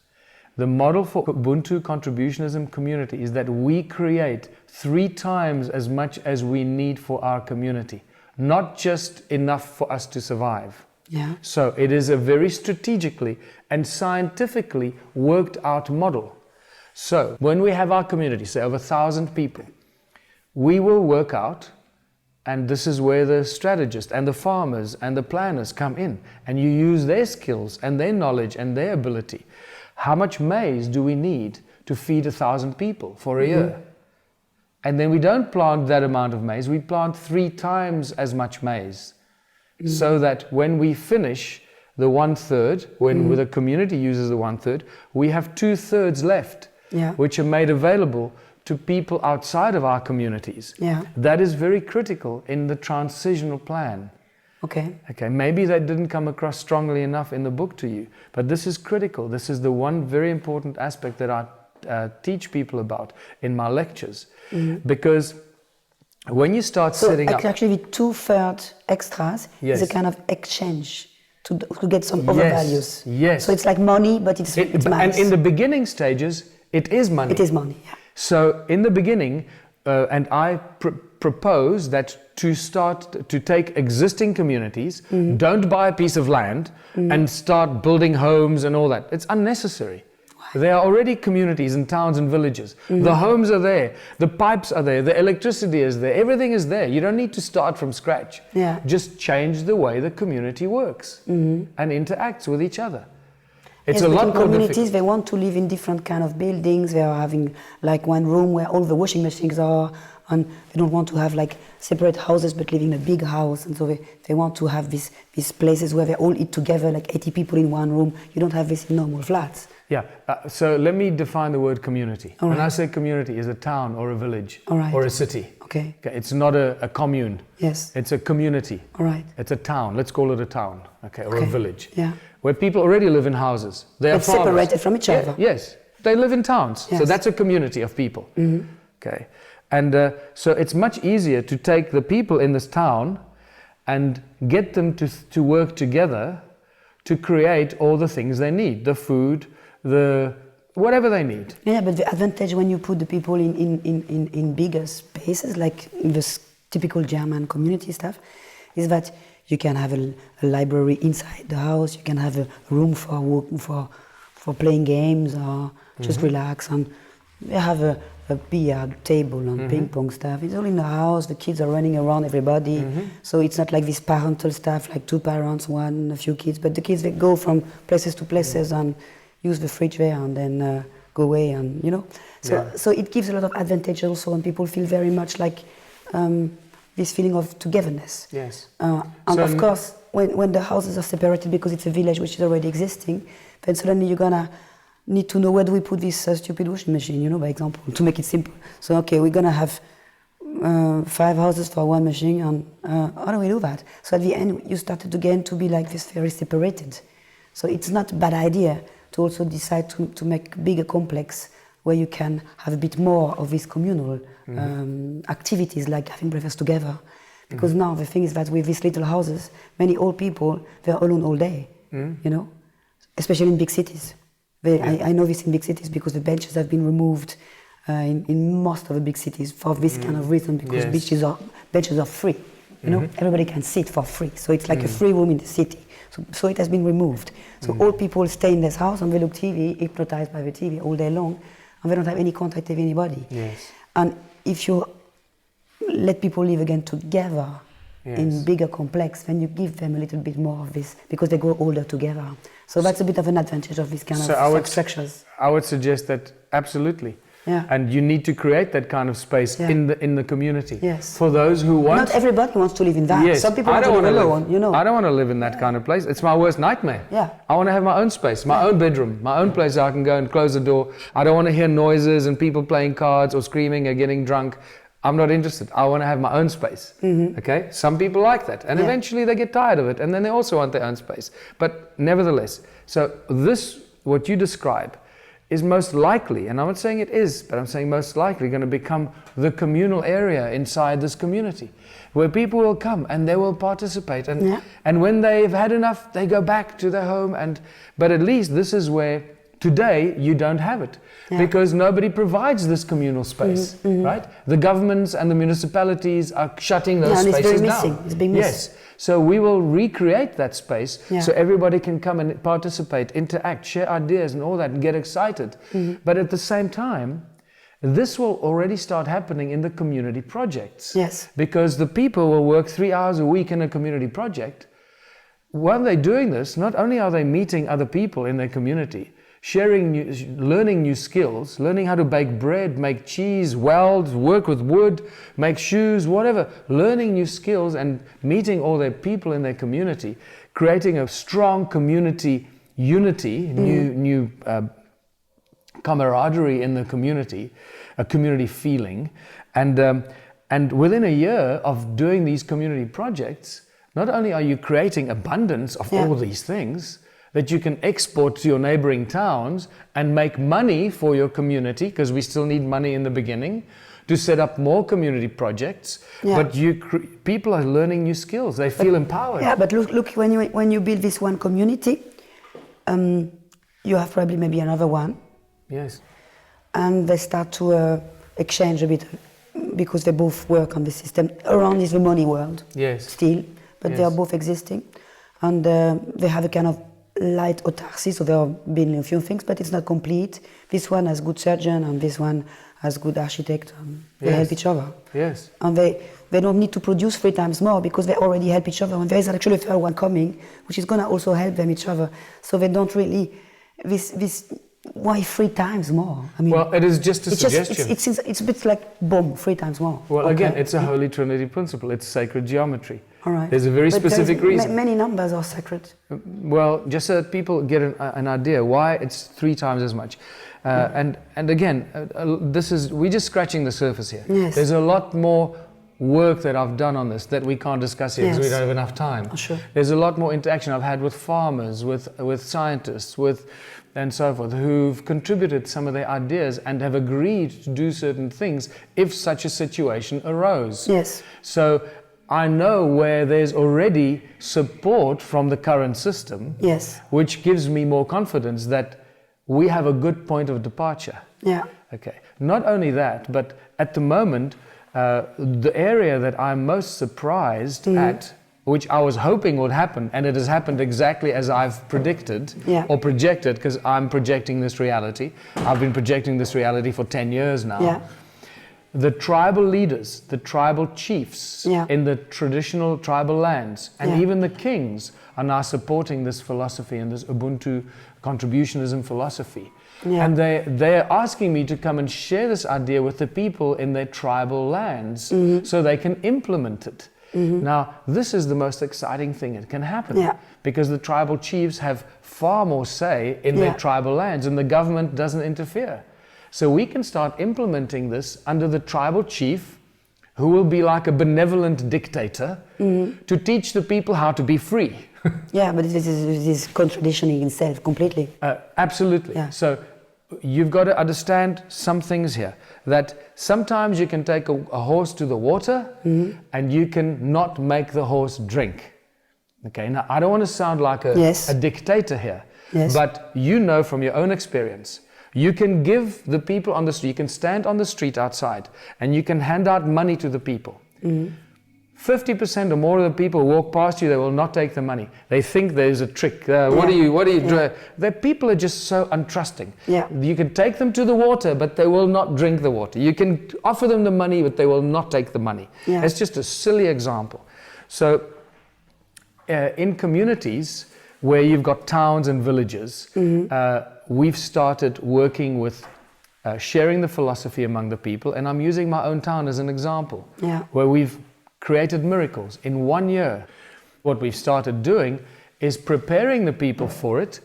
The model for Ubuntu contributionism community is that we create 3 times as much as we need for our community, not just enough for us to survive. Yeah. So it is a very strategically and scientifically worked out model. So when we have our community, say over 1,000 people, we will work out. And this is where the strategists and the farmers and the planners come in. And you use their skills and their knowledge and their ability. How much maize do we need to feed 1,000 people for a year? And then we don't plant that amount of maize, we plant 3 times as much maize. So that when we finish the 1/3, when the community uses the 1/3, we have 2/3 left, which are made available to people outside of our communities. Yeah. That is very critical in the transitional plan. Okay. Maybe that didn't come across strongly enough in the book to you, but this is critical. This is the one very important aspect that I teach people about in my lectures. Because when you start setting up... Actually, 2/3 extras is a kind of exchange to get some other values. Yes. So it's like money, but it's nice. And in the beginning stages, it is money. It is money, yeah. So in the beginning, and I propose that to take existing communities, don't buy a piece of land and start building homes and all that. It's unnecessary. Why? There are already communities and towns and villages. The homes are there, the pipes are there, the electricity is there, everything is there. You don't need to start from scratch. Yeah. Just change the way the community works and interacts with each other. It's yes, a lot in more communities, difficult. they want to live in different kind of buildings. They are having like one room where all the washing machines are, and they don't want to have like separate houses but live in a big house. And so they want to have these places where they all eat together, like 80 people in one room. You don't have this in normal flats. Yeah, so let me define the word community. All When right. I say community, is a town or a village All right. or a city. Okay. Okay, it's not a commune. Yes. It's a community. All right. It's a town. Let's call it a town, okay, or a Okay. village. Yeah. Where people already live in houses. They are But separated farmers. from each Yeah, other. yes, they live in towns. So Yes. that's a community of people. Okay, and so it's much easier to take the people in this town and get them to work together to create all the things they need, the food, the whatever they need. Yeah, but the advantage when you put the people in bigger spaces, like in this typical German community stuff, is that you can have a library inside the house, you can have a room for playing games or just relax, and you have a billiard table and ping pong stuff. It's all in the house, the kids are running around, everybody. So it's not like this parental stuff, like 2 parents, a few kids, but the kids, they go from places to places and use the fridge there and then go away, and you know. So it gives a lot of advantage also, and people feel very much like this feeling of togetherness. Yes. And So of course, when the houses are separated because it's a village which is already existing, then suddenly you're gonna need to know where do we put this stupid washing machine, you know, by example, to make it simple. So okay, we're gonna have 5 houses for 1 machine, and how do we do that? So at the end, you started again to be like this very separated. So it's not a bad idea to also decide to make bigger complex where you can have a bit more of these communal activities, like having breakfast together. Because now the thing is that with these little houses, many old people, they're alone all day, you know, especially in big cities. I know this in big cities because the benches have been removed in most of the big cities for this kind of reason, because benches are free. You know, everybody can sit for free. So it's like a free room in the city. So it has been removed. So old people stay in this house and they look TV, hypnotized by the TV all day long, and they don't have any contact with anybody. Yes. And if you let people live again together in bigger complex, then you give them a little bit more of this, because they grow older together. So that's a bit of an advantage of this kind of structures. I would suggest that absolutely. Yeah. And you need to create that kind of space in the community. Yes. For those who want. Not everybody wants to live in that. Yes. Some people want to live alone, you know. I don't want to live in that kind of place. It's my worst nightmare. Yeah. I want to have my own space, my own bedroom, my own place I can go and close the door. I don't want to hear noises and people playing cards or screaming or getting drunk. I'm not interested. I want to have my own space. Okay? Some people like that. And eventually they get tired of it, and then they also want their own space. But nevertheless, so this, what you describe, is most likely, and I'm not saying it is, but I'm saying most likely going to become the communal area inside this community, where people will come and they will participate, and when they've had enough, they go back to their home. But at least this is where today you don't have it, because nobody provides this communal space, right? The governments and the municipalities are shutting those spaces down. It's being missed. Yes. So we will recreate that space so everybody can come and participate, interact, share ideas and all that, and get excited. But at the same time, this will already start happening in the community projects. Yes. Because the people will work 3 hours a week in a community project. While they're doing this, not only are they meeting other people in their community, learning new skills, learning how to bake bread, make cheese, weld, work with wood, make shoes, whatever, learning new skills and meeting all their people in their community, creating a strong community unity, new camaraderie in the community, a community feeling. And within a year of doing these community projects, not only are you creating abundance of all these things that you can export to your neighboring towns and make money for your community, because we still need money in the beginning to set up more community projects, but people are learning new skills, they feel empowered. Yeah, but look when you build this one community, you have probably maybe another one. Yes. And they start to exchange a bit, because they both work on the system. Around is the money world, still, but they are both existing. And they have a kind of light autarky, so they are building a few things, but it's not complete. This one has good surgeon, and this one has good architect, and they help each other. Yes. And they don't need to produce 3 times more, because they already help each other. And there is actually a third one coming, which is going to also help them each other. So they don't really, this why 3 times more? I mean, well, it is just a suggestion. It's a bit like boom, 3 times more. Well, again, it's a Holy Trinity principle. It's sacred geometry. All right. There's a very specific reason. Many numbers are sacred. Well, just so that people get an idea why it's 3 times as much. And again, we're just scratching the surface here. Yes. There's a lot more work that I've done on this that we can't discuss here because we don't have enough time. Oh, sure. There's a lot more interaction I've had with farmers, with scientists, and so forth, who've contributed some of their ideas and have agreed to do certain things if such a situation arose. Yes. So I know where there's already support from the current system, yes, which gives me more confidence that we have a good point of departure. Yeah. Okay. Not only that, but at the moment, the area that I'm most surprised at, which I was hoping would happen, and it has happened exactly as I've predicted or projected, because I'm projecting this reality. I've been projecting this reality for 10 years now. Yeah. The tribal leaders, the tribal chiefs in the traditional tribal lands, and even the kings are now supporting this philosophy and this Ubuntu contributionism philosophy. Yeah. And they're asking me to come and share this idea with the people in their tribal lands so they can implement it. Now, this is the most exciting thing that can happen because the tribal chiefs have far more say in their tribal lands and the government doesn't interfere. So we can start implementing this under the tribal chief, who will be like a benevolent dictator to teach the people how to be free. Yeah, but this is contradicting itself completely. Absolutely. Yeah. So you've got to understand some things here. That sometimes you can take a horse to the water and you can not make the horse drink. Okay, now I don't want to sound like a dictator here, but you know from your own experience, you can give the people on the street, you can stand on the street outside and you can hand out money to the people. 50% or more of the people who walk past you, they will not take the money. They think there's a trick. What are you doing? The people are just so untrusting. You can take them to the water, but they will not drink the water. You can offer them the money, but they will not take the money. It's just a silly example. So in communities where you've got towns and villages, we've started working with sharing the philosophy among the people, and I'm using my own town as an example, where we've created miracles in 1 year. What we've started doing is preparing the people for it,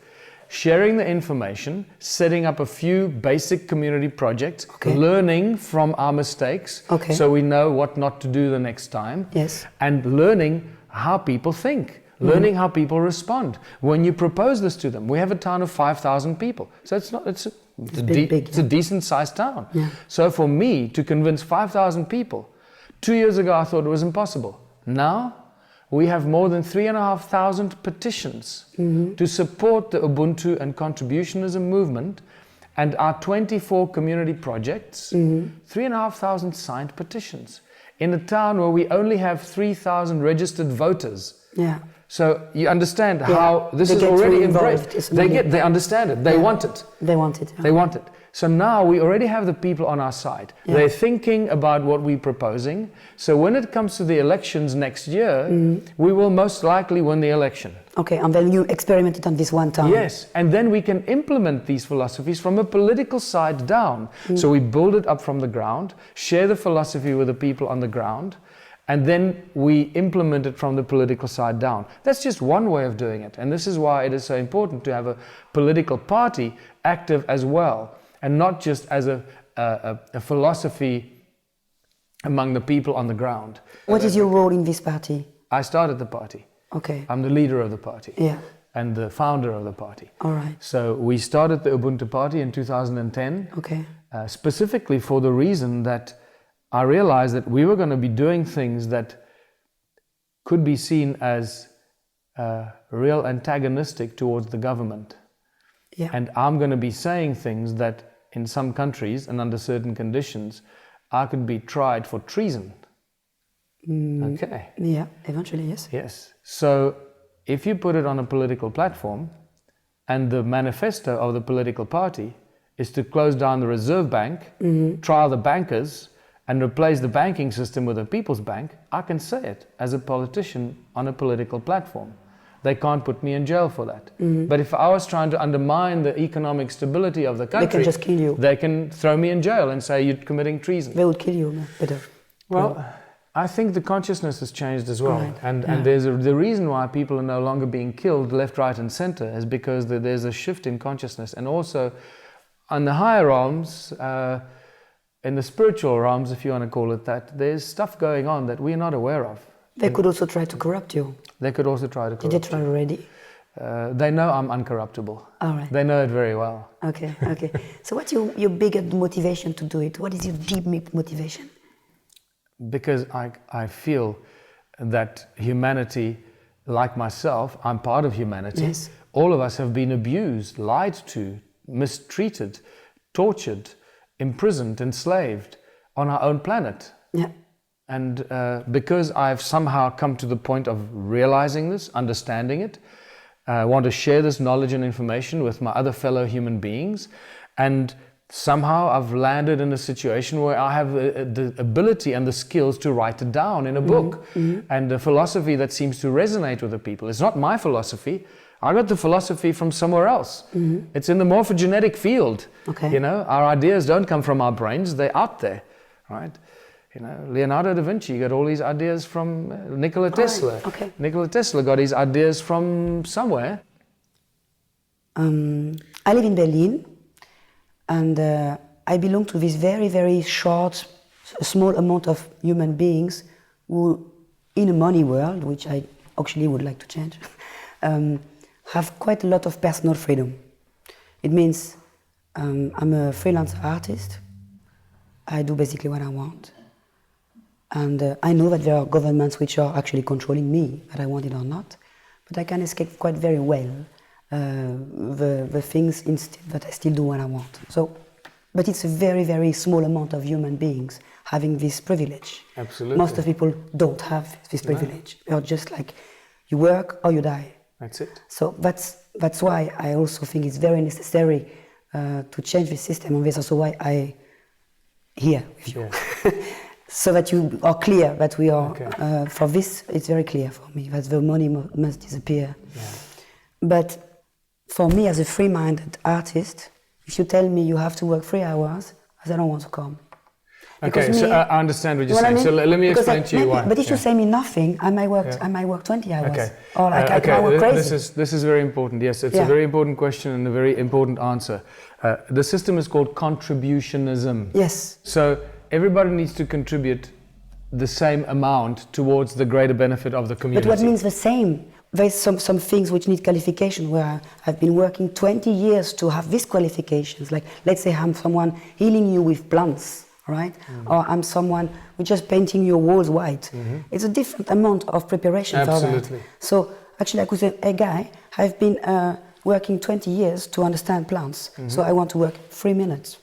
sharing the information, setting up a few basic community projects, learning from our mistakes so we know what not to do the next time, and learning how people think. Learning how people respond. When you propose this to them, we have a town of 5,000 people. So it's a decent sized town. So for me to convince 5,000 people, 2 years ago I thought it was impossible. Now we have more than 3,500 petitions to support the Ubuntu and contributionism movement, and our 24 community projects, 3,500 signed petitions in a town where we only have 3,000 registered voters. So you understand how this is already embraced. They understand it. They want it. They want it. They want it. So now we already have the people on our side. They're thinking about what we're proposing. So when it comes to the elections next year, we will most likely win the election. Okay, and then you experiment it on this one time. Yes, and then we can implement these philosophies from a political side down. So we build it up from the ground, share the philosophy with the people on the ground, and then we implement it from the political side down. That's just one way of doing it. And this is why it is so important to have a political party active as well, and not just as a philosophy among the people on the ground. What is your role in this party? I started the party. Okay. I'm the leader of the party. And the founder of the party. All right. So we started the UBUNTU Party in 2010. Okay. Specifically for the reason that I realized that we were going to be doing things that could be seen as real antagonistic towards the government. And I'm going to be saying things that in some countries and under certain conditions, I could be tried for treason. Okay. Yeah, eventually, yes. Yes. So if you put it on a political platform and the manifesto of the political party is to close down the Reserve Bank, trial the bankers, and replace the banking system with a people's bank, I can say it as a politician on a political platform. They can't put me in jail for that. But if I was trying to undermine the economic stability of the country, they can just kill you. They can throw me in jail and say you're committing treason. They would kill you, better. Well, I think the consciousness has changed as well. Right. And Yeah. there's the reason why people are no longer being killed left, right and center is because there's a shift in consciousness. And also on the higher realms, in the spiritual realms, if you want to call it that, there's stuff going on that we're not aware of. They could also try to corrupt you. They could also try to corrupt Did they try already? They know I'm uncorruptible. All right. They know it very well. Okay, okay. So what's your biggest motivation to do it? What is your deep motivation? Because I feel that humanity, like myself, I'm part of humanity. Yes. All of us have been abused, lied to, mistreated, tortured, imprisoned, enslaved on our own planet. Yeah. And because I've somehow come to the point of realizing this, understanding it, I want to share this knowledge and information with my other fellow human beings. And somehow I've landed in a situation where I have the ability and the skills to write it down in a book. And a philosophy that seems to resonate with the people. It's not my philosophy. I got the philosophy from somewhere else. It's in the morphogenetic field. Okay. You know, our ideas don't come from our brains, they're out there, right? You know, Leonardo da Vinci got all these ideas from Nikola Tesla. Okay. Nikola Tesla got his ideas from somewhere. I live in Berlin, and I belong to this very, very short, small amount of human beings who, in a money world, which I actually would like to change, have quite a lot of personal freedom. It means I'm a freelance artist. I do basically what I want. And I know that there are governments which are actually controlling me, whether I want it or not, but I can escape quite very well the things that I still do what I want. So, but it's a very, very small amount of human beings having this privilege. Absolutely. Most of the people don't have this privilege. They're just like, you work or you die. That's it. So that's why I also think it's very necessary to change the system, and that's also why I here with you. Yeah. So that you are clear that we are, Okay. for this, it's very clear for me that the money must disappear. Yeah. But for me as a free-minded artist, if you tell me you have to work 3 hours, I don't want to come. Okay, Because so me, I understand what you're you know saying. what I mean? So let me Because explain to you why. But if you Yeah. say me nothing, I might work, Yeah. I might work 20 hours. Okay. Or like I might work crazy. This is very important. Yes, it's Yeah. a very important question and a very important answer. The system is called contributionism. Yes. So everybody needs to contribute the same amount towards the greater benefit of the community. But what means the same? There's some things which need qualification, where I've been working 20 years to have these qualifications. Like, let's say I'm someone healing you with plants, right? Or I'm someone who's just painting your walls white. It's a different amount of preparation for that. Absolutely. So actually I could say, hey guy, I've been working 20 years to understand plants, so I want to work 3 minutes.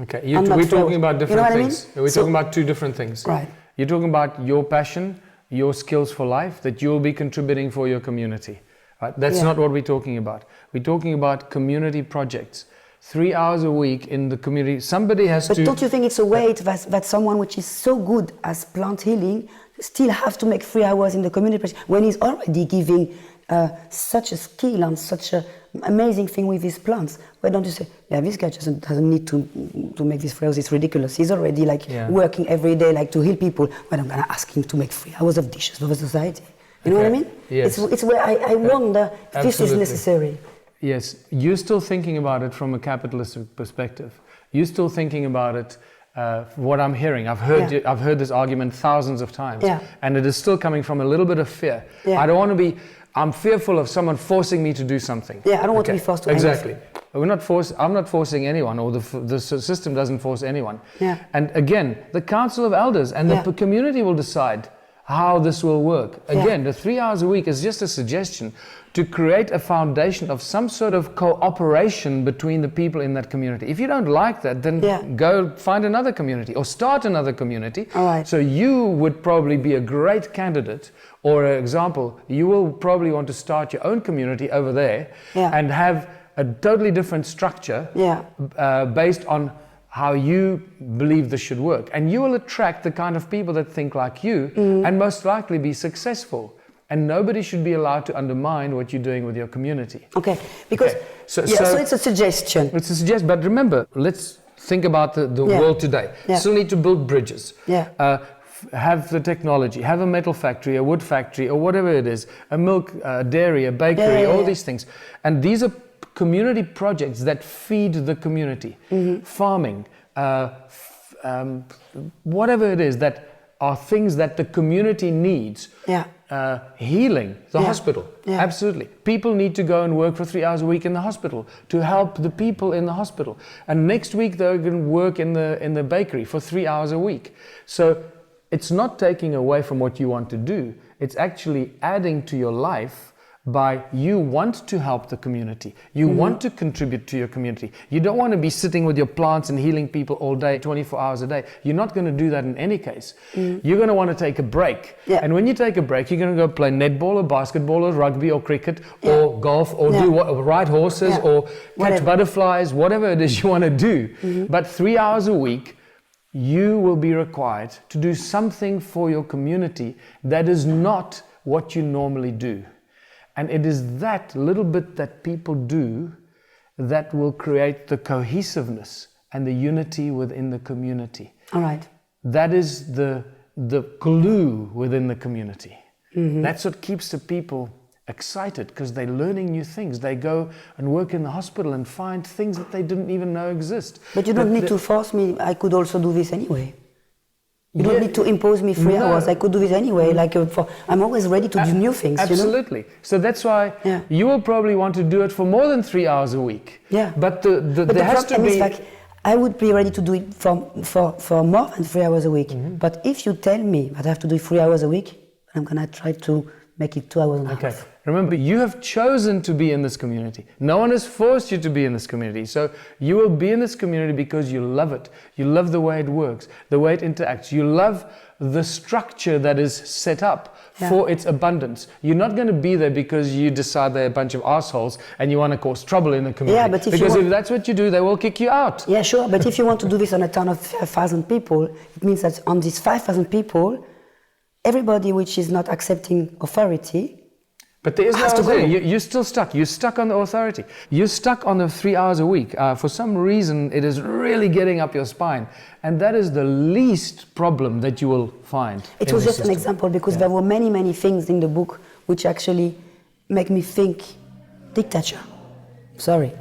Okay, I'm not we're thrilled. talking about You know different what I mean? things. We're So- talking about two different things. Right. You're talking about your passion, your skills for life that you'll be contributing for your community. Right? That's Yeah. not what we're talking about. We're talking about community projects. 3 hours a week in the community. Somebody has But to... don't you think it's a weight that someone which is so good as plant healing still have to make 3 hours in the community when he's already giving such a skill and such an amazing thing with his plants? Why don't you say, yeah, this guy doesn't need to make these 3 hours, it's ridiculous. He's already like working every day like to heal people. But I'm gonna ask him to make 3 hours of dishes for the society. You know what I mean? Yes. It's where I wonder if this is Absolutely. necessary. Yes, you're still thinking about it from a capitalistic perspective. You're still thinking about it. What I'm hearing, I've heard this argument thousands of times, and it is still coming from a little bit of fear. Yeah. I don't want to be. I'm fearful of someone forcing me to do something. Yeah, I don't want to be forced to Exactly. anything. I'm not forcing anyone, or the system doesn't force anyone. Yeah. And again, the Council of Elders and the community will decide how this will work. Again, the 3 hours a week is just a suggestion to create a foundation of some sort of cooperation between the people in that community. If you don't like that, then go find another community or start another community. All right. So you would probably be a great candidate, or an example, you will probably want to start your own community over there and have a totally different structure based on how you believe this should work. And you will attract the kind of people that think like you and most likely be successful. And nobody should be allowed to undermine what you're doing with your community. Okay, because So it's a suggestion. It's a suggestion, but remember, let's think about the world today. Yeah. Still need to build bridges. Yeah. have the technology, have a metal factory, a wood factory, or whatever it is, a milk, a dairy, a bakery, all these things. And these are community projects that feed the community. Farming, whatever it is, that are things that the community needs. Healing, the hospital, absolutely. People need to go and work for 3 hours a week in the hospital to help the people in the hospital. And next week they're going to work in the bakery for 3 hours a week. So it's not taking away from what you want to do. It's actually adding to your life by you want to help the community. You want to contribute to your community. You don't want to be sitting with your plants and healing people all day, 24 hours a day. You're not going to do that in any case. You're going to want to take a break. And when you take a break, you're going to go play netball or basketball or rugby or cricket or golf or ride horses or catch butterflies, whatever it is you want to do. But 3 hours a week, you will be required to do something for your community that is not what you normally do. And it is that little bit that people do that will create the cohesiveness and the unity within the community. All right. That is the glue within the community. That's what keeps the people excited, because they're learning new things. They go and work in the hospital and find things that they didn't even know exist. But you don't need to force me. I could also do this anyway. You don't need to impose me 3 hours. I could do this anyway. I'm always ready to do new things. Absolutely. You know? So that's why you will probably want to do it for more than 3 hours a week. But there has to be. I would be ready to do it for more than 3 hours a week. But if you tell me that I have to do it 3 hours a week, I'm gonna try to make it 2 hours and a half. Remember, you have chosen to be in this community. No one has forced you to be in this community. So you will be in this community because you love it. You love the way it works, the way it interacts. You love the structure that is set up for its abundance. You're not going to be there because you decide they're a bunch of assholes and you want to cause trouble in the community. But if that's what you do, they will kick you out. Yeah, sure. But if you want to do this on a town of 5,000 people, it means that on these 5,000 people, everybody which is not accepting authority. But there is no authority. You're still stuck. You're stuck on the authority. You're stuck on the 3 hours a week. For some reason, it is really getting up your spine. And that is the least problem that you will find. It was just an example, because there were many, many things in the book which actually make me think dictatorship. Sorry.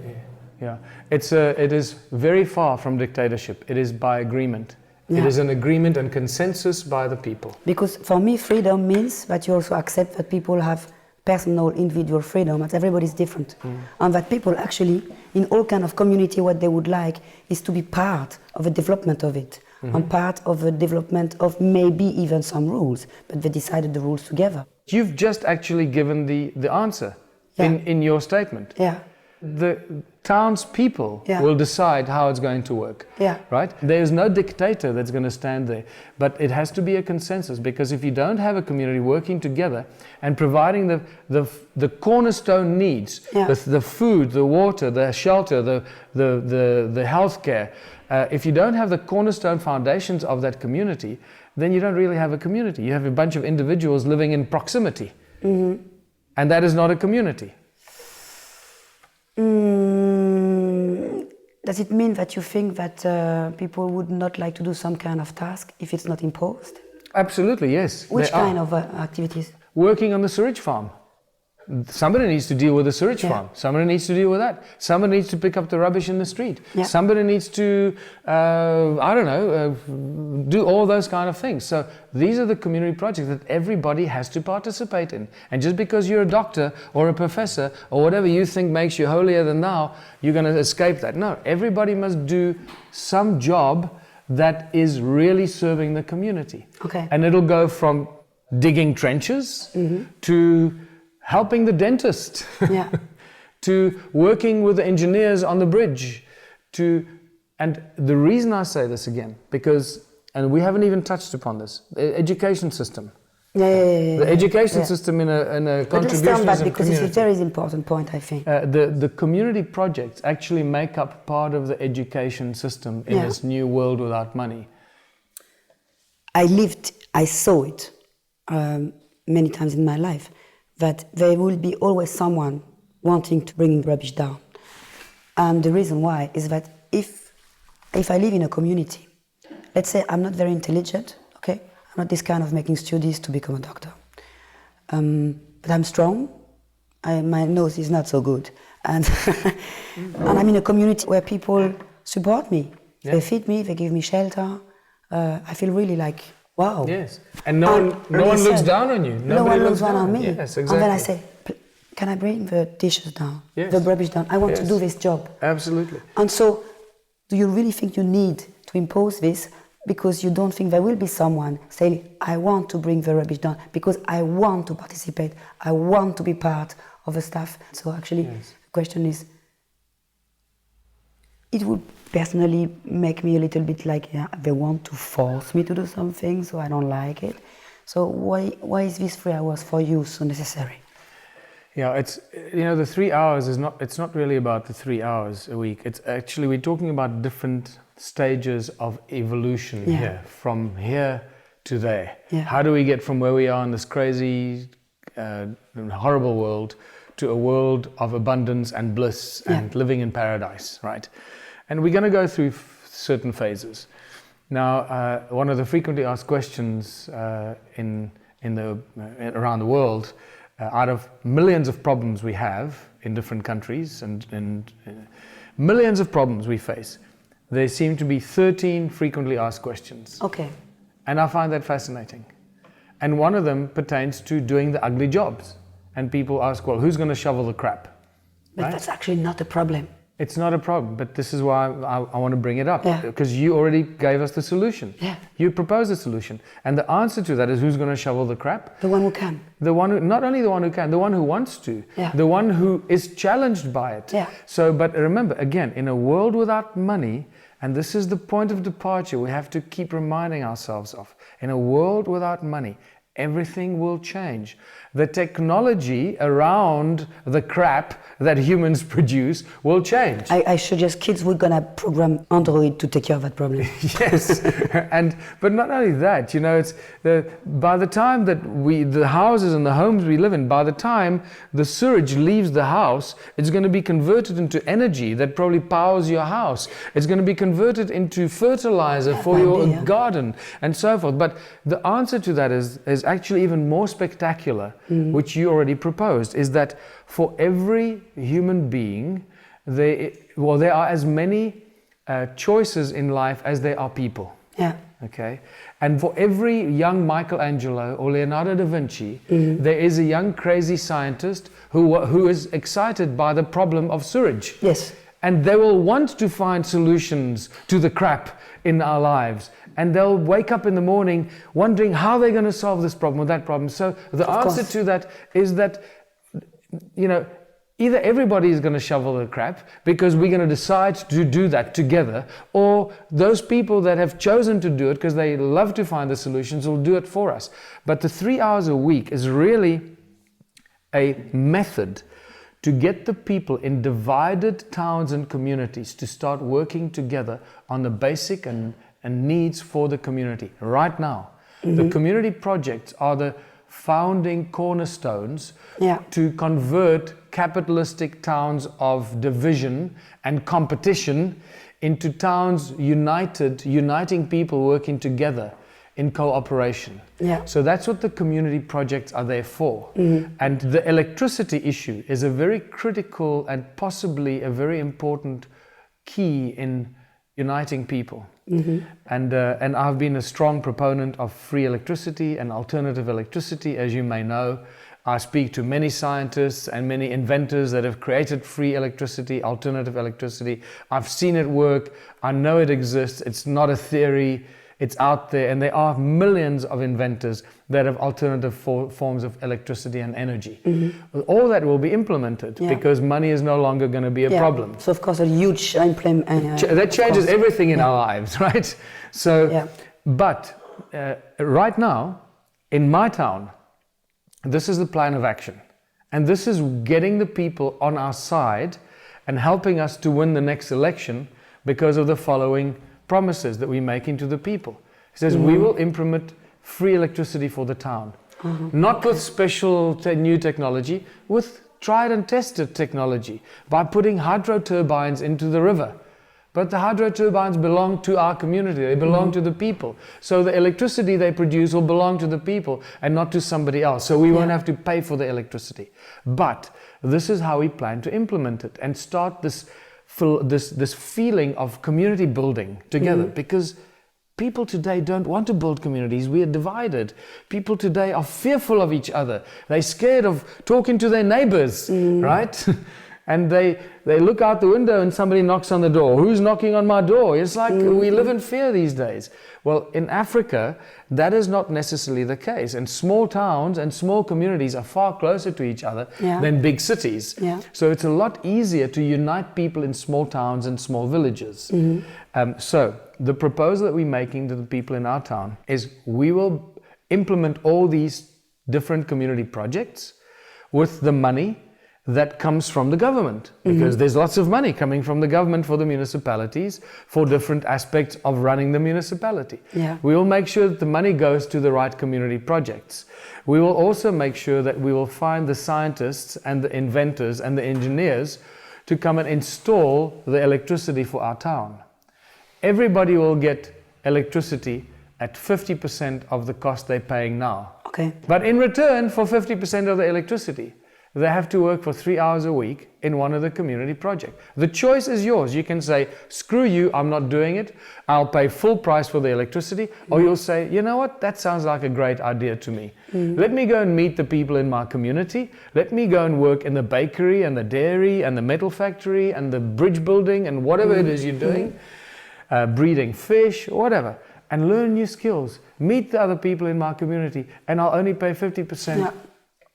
It is very far from dictatorship. It is by agreement. It is an agreement and consensus by the people. Because for me, freedom means that you also accept that people have personal, individual freedom, that everybody's different. And that people actually, in all kind of community, what they would like is to be part of the development of it, and part of the development of maybe even some rules, but they decided the rules together. You've just actually given the answer in your statement. The townspeople will decide how it's going to work. Right? There is no dictator that's going to stand there, but it has to be a consensus, because if you don't have a community working together and providing the cornerstone needs, the food, the water, the shelter, the healthcare, if you don't have the cornerstone foundations of that community, then you don't really have a community. You have a bunch of individuals living in proximity, and that is not a community. Does it mean that you think that people would not like to do some kind of task if it's not imposed? Absolutely, yes. Which kind of activities? Working on the sewage farm. Somebody needs to deal with the sewage farm. Somebody needs to deal with that. Somebody needs to pick up the rubbish in the street. Somebody needs to, do all those kind of things. So these are the community projects that everybody has to participate in. And just because you're a doctor or a professor or whatever you think makes you holier than thou, you're going to escape that. No, everybody must do some job that is really serving the community. And it'll go from digging trenches to helping the dentist, to working with the engineers on the bridge, and the reason I say this again, because, and we haven't even touched upon this, the education system. The education system in a contribution let's back, because it's a very important point, I think. The community projects actually make up part of the education system in this new world without money. I saw it many times in my life, that there will be always someone wanting to bring rubbish down. And the reason why is that if I live in a community, let's say I'm not very intelligent, not this kind of making studies to become a doctor. But I'm strong. My nose is not so good. And, and I'm in a community where people support me. Yeah. They feed me, they give me shelter. I feel really like, wow. Yes, and no one looks down on you. No one looks down on me. Yes, exactly. And then I say, can I bring the dishes down, yes. the rubbish down? I want yes. to do this job. Absolutely. And so, do you really think you need to impose this because you don't think there will be someone saying, I want to bring the rubbish down because I want to participate, I want to be part of the staff? So actually, yes. the question is, it would personally make me a little bit like, yeah, they want to force me to do something, so I don't like it. So why is this 3 hours for you so necessary? Yeah, it's, the 3 hours it's not really about the 3 hours a week. It's actually, we're talking about different stages of evolution here, from here to there. Yeah. How do we get from where we are in this crazy, horrible world to a world of abundance and bliss and living in paradise, right? And we're going to go through certain phases. Now, one of the frequently asked questions around the world, out of millions of problems we have in different countries and millions of problems we face, there seem to be 13 frequently asked questions. Okay. And I find that fascinating. And one of them pertains to doing the ugly jobs. And people ask, well, who's going to shovel the crap? But right? that's actually not a problem. It's not a problem, but this is why I want to bring it up. Yeah. Because you already gave us the solution. Yeah. You proposed a solution. And the answer to that is, who's going to shovel the crap? The one who can. The one who, not only the one who can, the one who wants to. Yeah. The one who is challenged by it. Yeah. So, but remember, again, in a world without money, and this is the point of departure we have to keep reminding ourselves of. In a world without money, everything will change. The technology around the crap that humans produce will change. I suggest kids we're gonna program Android to take care of that problem. Yes, but not only that, it's by the time that the houses and the homes we live in, by the time the sewage leaves the house, it's going to be converted into energy that probably powers your house. It's going to be converted into fertilizer for your garden and so forth. But the answer to that is actually even more spectacular, which you already proposed, is that for every human being, there are as many choices in life as there are people. Yeah. Okay, and for every young Michelangelo or Leonardo da Vinci, there is a young crazy scientist who is excited by the problem of sewage. Yes. And they will want to find solutions to the crap in our lives. And they'll wake up in the morning wondering how they're going to solve this problem or that problem. So the answer to that is that, either everybody is going to shovel the crap because we're going to decide to do that together, or those people that have chosen to do it because they love to find the solutions will do it for us. But the 3 hours a week is really a method to get the people in divided towns and communities to start working together on the basic and needs for the community right now. The community projects are the founding cornerstones to convert capitalistic towns of division and competition into towns uniting people working together in cooperation. So that's what the community projects are there for. And the electricity issue is a very critical and possibly a very important key in uniting people. And I've been a strong proponent of free electricity and alternative electricity, as you may know. I speak to many scientists and many inventors that have created free electricity, alternative electricity. I've seen it work. I know it exists. It's not a theory. It's out there, and there are millions of inventors that have alternative forms of electricity and energy. All that will be implemented because money is no longer going to be a problem. So of course a huge that changes everything in our lives, right? So, but right now, in my town, this is the plan of action. And this is getting the people on our side and helping us to win the next election because of the following promises that we're making to the people. He says, we will implement free electricity for the town. Not with special new technology, with tried and tested technology, by putting hydro turbines into the river, But the hydro turbines belong to our community, they belong to the people. So the electricity they produce will belong to the people and not to somebody else. So we won't have to pay for the electricity. But this is how we plan to implement it and start this feeling of community building together, because people today don't want to build communities. We are divided. People today are fearful of each other. They're scared of talking to their neighbors, right? And they look out the window and somebody knocks on the door. Who's knocking on my door? It's like we live in fear these days. Well, in Africa, that is not necessarily the case. And small towns and small communities are far closer to each other than big cities. Yeah. So it's a lot easier to unite people in small towns and small villages. So the proposal that we're making to the people in our town is we will implement all these different community projects with the money that comes from the government, because there's lots of money coming from the government for the municipalities for different aspects of running the municipality. Yeah. We will make sure that the money goes to the right community projects. We will also make sure that we will find the scientists and the inventors and the engineers to come and install the electricity for our town. Everybody will get electricity at 50% of the cost they're paying now. Okay. But in return for 50% of the electricity, they have to work for 3 hours a week in one of the community projects. The choice is yours. You can say, screw you, I'm not doing it. I'll pay full price for the electricity. Or you'll say, you know what, that sounds like a great idea to me. Let me go and meet the people in my community. Let me go and work in the bakery and the dairy and the metal factory and the bridge building and whatever it is you're doing, breeding fish, whatever, and learn new skills. Meet the other people in my community, and I'll only pay 50%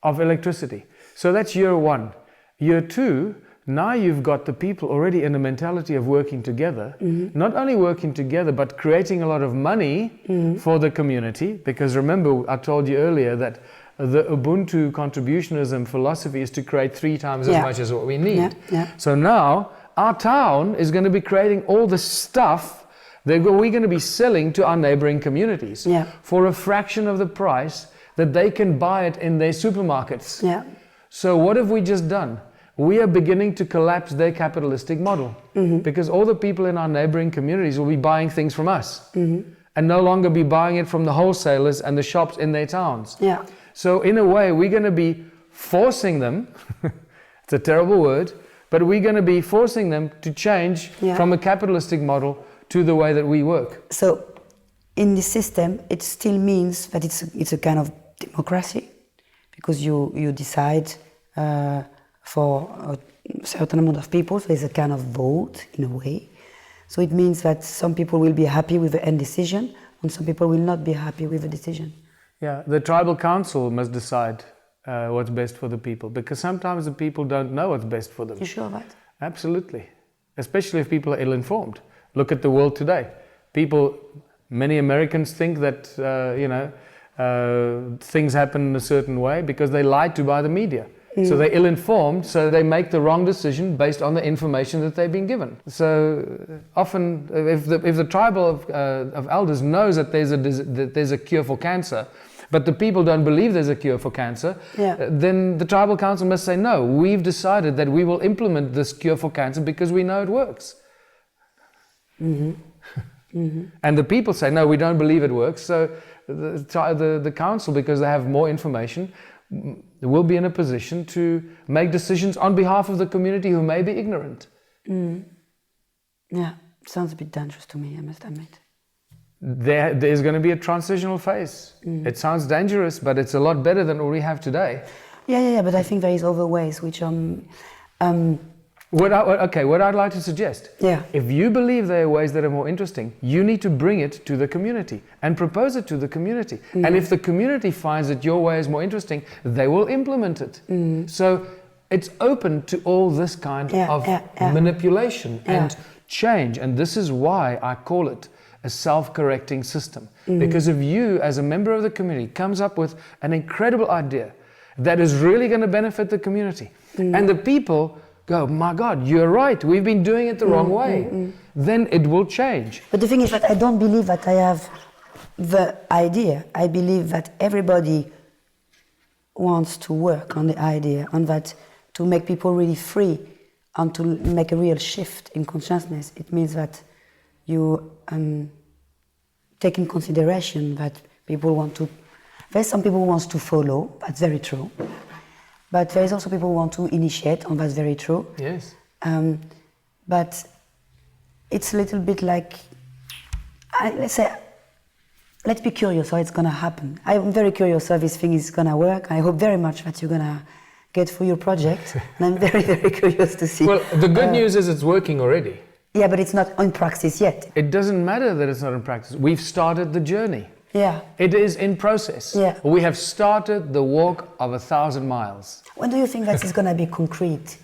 of electricity. So that's year one. Year two, now you've got the people already in the mentality of working together, not only working together, but creating a lot of money for the community. Because remember, I told you earlier that the Ubuntu contributionism philosophy is to create 3 times as much as what we need. So now our town is going to be creating all the stuff that we're going to be selling to our neighboring communities for a fraction of the price that they can buy it in their supermarkets. So what have we just done? We are beginning to collapse their capitalistic model, because all the people in our neighboring communities will be buying things from us and no longer be buying it from the wholesalers and the shops in their towns. So in a way, we're going to be forcing them, it's a terrible word, but we're going to be forcing them to change from a capitalistic model to the way that we work. So in this system, it still means that it's a kind of democracy, because you decide for a certain amount of people, so there's a kind of vote in a way. So it means that some people will be happy with the end decision and some people will not be happy with the decision. Yeah, the tribal council must decide what's best for the people, because sometimes the people don't know what's best for them. You sure of that? Absolutely, especially if people are ill-informed. Look at the world today. Many Americans think that, things happen in a certain way because they lied to by the media. So they're ill-informed, so they make the wrong decision based on the information that they've been given. So often, if the tribal of elders knows that there's a cure for cancer, but the people don't believe there's a cure for cancer, then the tribal council must say, no, we've decided that we will implement this cure for cancer because we know it works. And the people say, no, we don't believe it works. So the council, because they have more information, will be in a position to make decisions on behalf of the community who may be ignorant. Yeah, sounds a bit dangerous to me, I must admit. There's going to be a transitional phase. It sounds dangerous, but it's a lot better than what we have today. Yeah, but I think there is other ways which what I'd like to suggest, if you believe there are ways that are more interesting, you need to bring it to the community and propose it to the community. And if the community finds that your way is more interesting, they will implement it. So it's open to all this kind of manipulation and change. And this is why I call it a self-correcting system. Because if you, as a member of the community, comes up with an incredible idea that is really going to benefit the community, and the people go, my God, you're right, we've been doing it the wrong way, then it will change. But the thing is that I don't believe that I have the idea. I believe that everybody wants to work on the idea, on that, to make people really free and to make a real shift in consciousness, it means that you take in consideration that people want to. There's some people who want to follow. That's very true. But there's also people who want to initiate, and that's very true. Yes. But it's a little bit like, let's be curious how it's going to happen. I'm very curious how this thing is going to work. I hope very much that you're going to get through your project. And I'm very, very curious to see. Well, the good news is it's working already. Yeah, but it's not in practice yet. It doesn't matter that it's not in practice. We've started the journey. Yeah. It is in process. Yeah. We have started the walk of 1,000 miles. When do you think that is going to be concrete?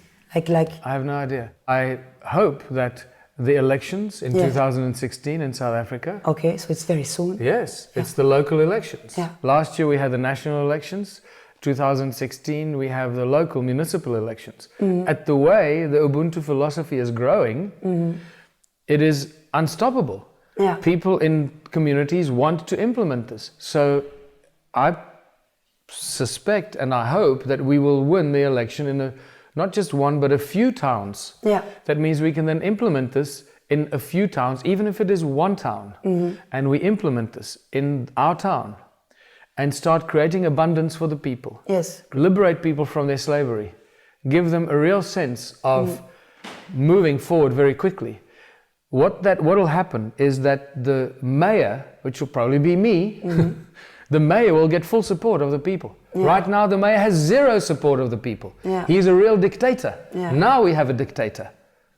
Like. I have no idea. I hope that the elections in 2016 in South Africa. Okay, so it's very soon. Yes, it's the local elections. Yeah. Last year we had the national elections. 2016 we have the local municipal elections. At the way the Ubuntu philosophy is growing, it is unstoppable. Yeah. People in communities want to implement this. So I suspect and I hope that we will win the election in not just one but a few towns. Yeah. That means we can then implement this in a few towns, even if it is one town. And we implement this in our town and start creating abundance for the people. Yes. Liberate people from their slavery. Give them a real sense of moving forward very quickly. What will happen is that the mayor, which will probably be me, the mayor will get full support of the people. Yeah. Right now the mayor has zero support of the people. Yeah. He's a real dictator. Yeah. Now we have a dictator.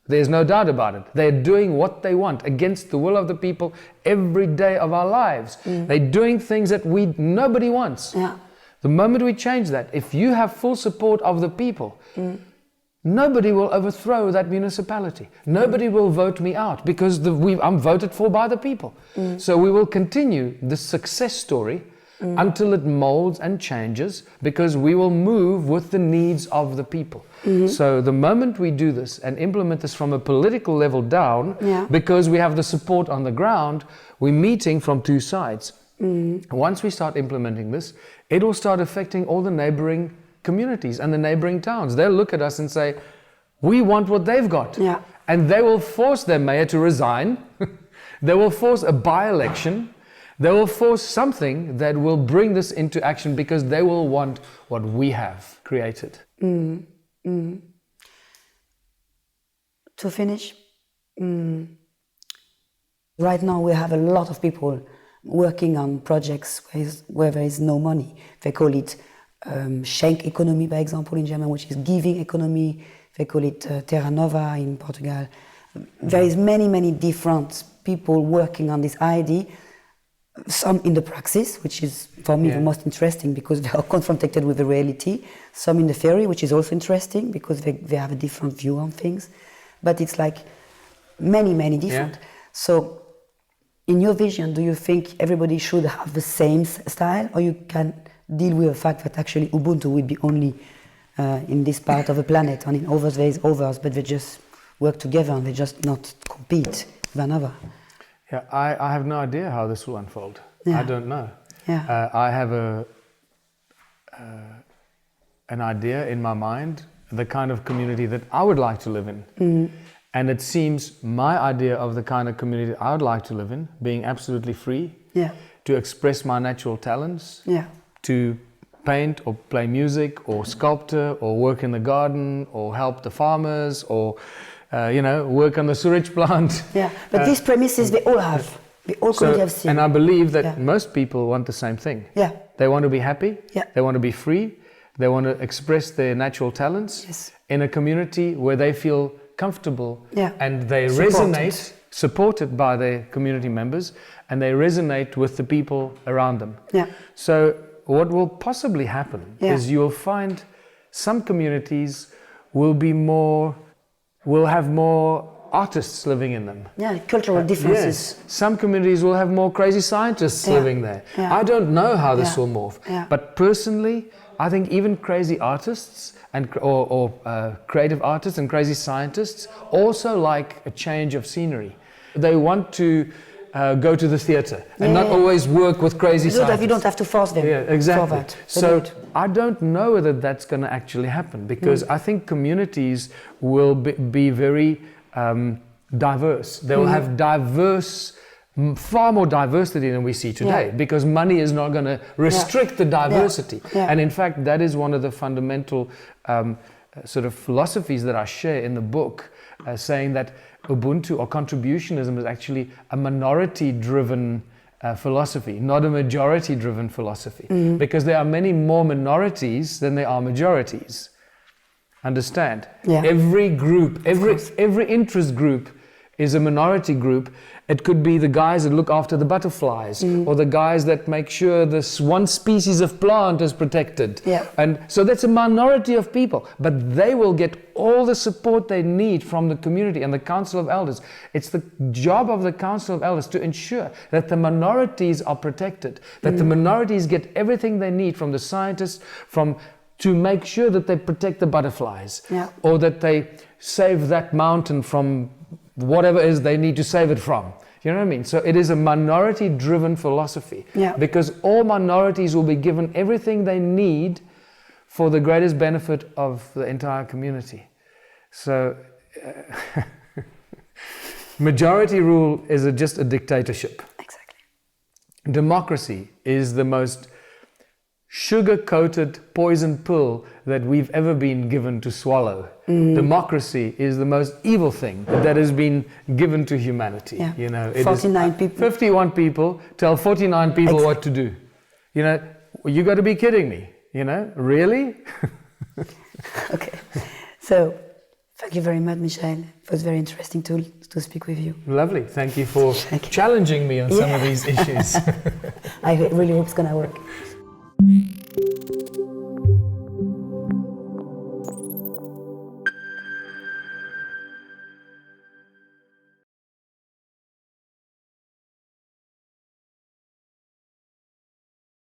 There's no doubt about it. They're doing what they want against the will of the people every day of our lives. They're doing things that nobody wants. Yeah. The moment we change that, if you have full support of the people, nobody will overthrow that municipality. Nobody will vote me out because I'm voted for by the people. So we will continue the success story until it molds and changes, because we will move with the needs of the people. So the moment we do this and implement this from a political level down, because we have the support on the ground, we're meeting from two sides. Once we start implementing this, it will start affecting all the neighboring communities and the neighboring towns. They'll look at us and say, we want what they've got. Yeah. And they will force their mayor to resign. They will force a by-election. They will force something that will bring this into action, because they will want what we have created. To finish, right now we have a lot of people working on projects where there is no money. They call it Schenk economy, by example, in German, which is giving economy. They call it Terra Nova in Portugal. There is many different people working on this idea. Some in the praxis, which is for me the most interesting, because they are confronted with the reality. Some in the theory, which is also interesting because they have a different view on things. But it's like many different. So in your vision, do you think everybody should have the same style, or you can deal with the fact that actually Ubuntu will be only in this part of the planet, and in others there is others, but they just work together and they just not compete with another? Yeah, I have no idea how this will unfold. I don't know. Yeah. I have an idea in my mind, the kind of community that I would like to live in. And it seems my idea of the kind of community I would like to live in, being absolutely free, to express my natural talents, to paint or play music or sculpture or work in the garden or help the farmers or work on the sewage plant. Yeah, but these premises they all have. We all currently have seen. And I believe that most people want the same thing. Yeah. They want to be happy. Yeah. They want to be free. They want to express their natural talents in a community where they feel comfortable and they resonate, supported by their community members, and they resonate with the people around them. Yeah. So what will possibly happen is you'll find some communities will have more artists living in them. Yeah, cultural differences. Yes. Some communities will have more crazy scientists living there. Yeah. I don't know how this will morph. Yeah. But personally, I think even crazy artists or creative artists and crazy scientists also like a change of scenery. They want to go to the theatre and not always work with crazy scientists. You don't have to force them. Yeah, exactly. For that. So I don't know whether that's going to actually happen, because I think communities will be very diverse. They will have far more diversity than we see today, because money is not going to restrict the diversity. And in fact, that is one of the fundamental sort of philosophies that I share in the book, saying that Ubuntu or contributionism is actually a minority-driven philosophy, not a majority-driven philosophy, because there are many more minorities than there are majorities. Understand? Every group, every interest group is a minority group. It could be the guys that look after the butterflies, or the guys that make sure this one species of plant is protected. And so that's a minority of people, but they will get all the support they need from the community and the Council of Elders. It's the job of the Council of Elders to ensure that the minorities are protected, that the minorities get everything they need from the scientists, to make sure that they protect the butterflies, or that they save that mountain from whatever it is they need to save it from. You know what I mean? So it is a minority-driven philosophy, because all minorities will be given everything they need for the greatest benefit of the entire community. So majority rule is just a dictatorship. Exactly. Democracy is the most sugar-coated poison pill that we've ever been given to swallow. Democracy is the most evil thing that has been given to humanity. You know, it 49 people. 51 people tell 49 people what to do. You know, you got to be kidding me. You know, really? Okay. So, thank you very much, Michel. It was very interesting to speak with you. Lovely. Thank you for challenging me on some of these issues. I really hope it's going to work.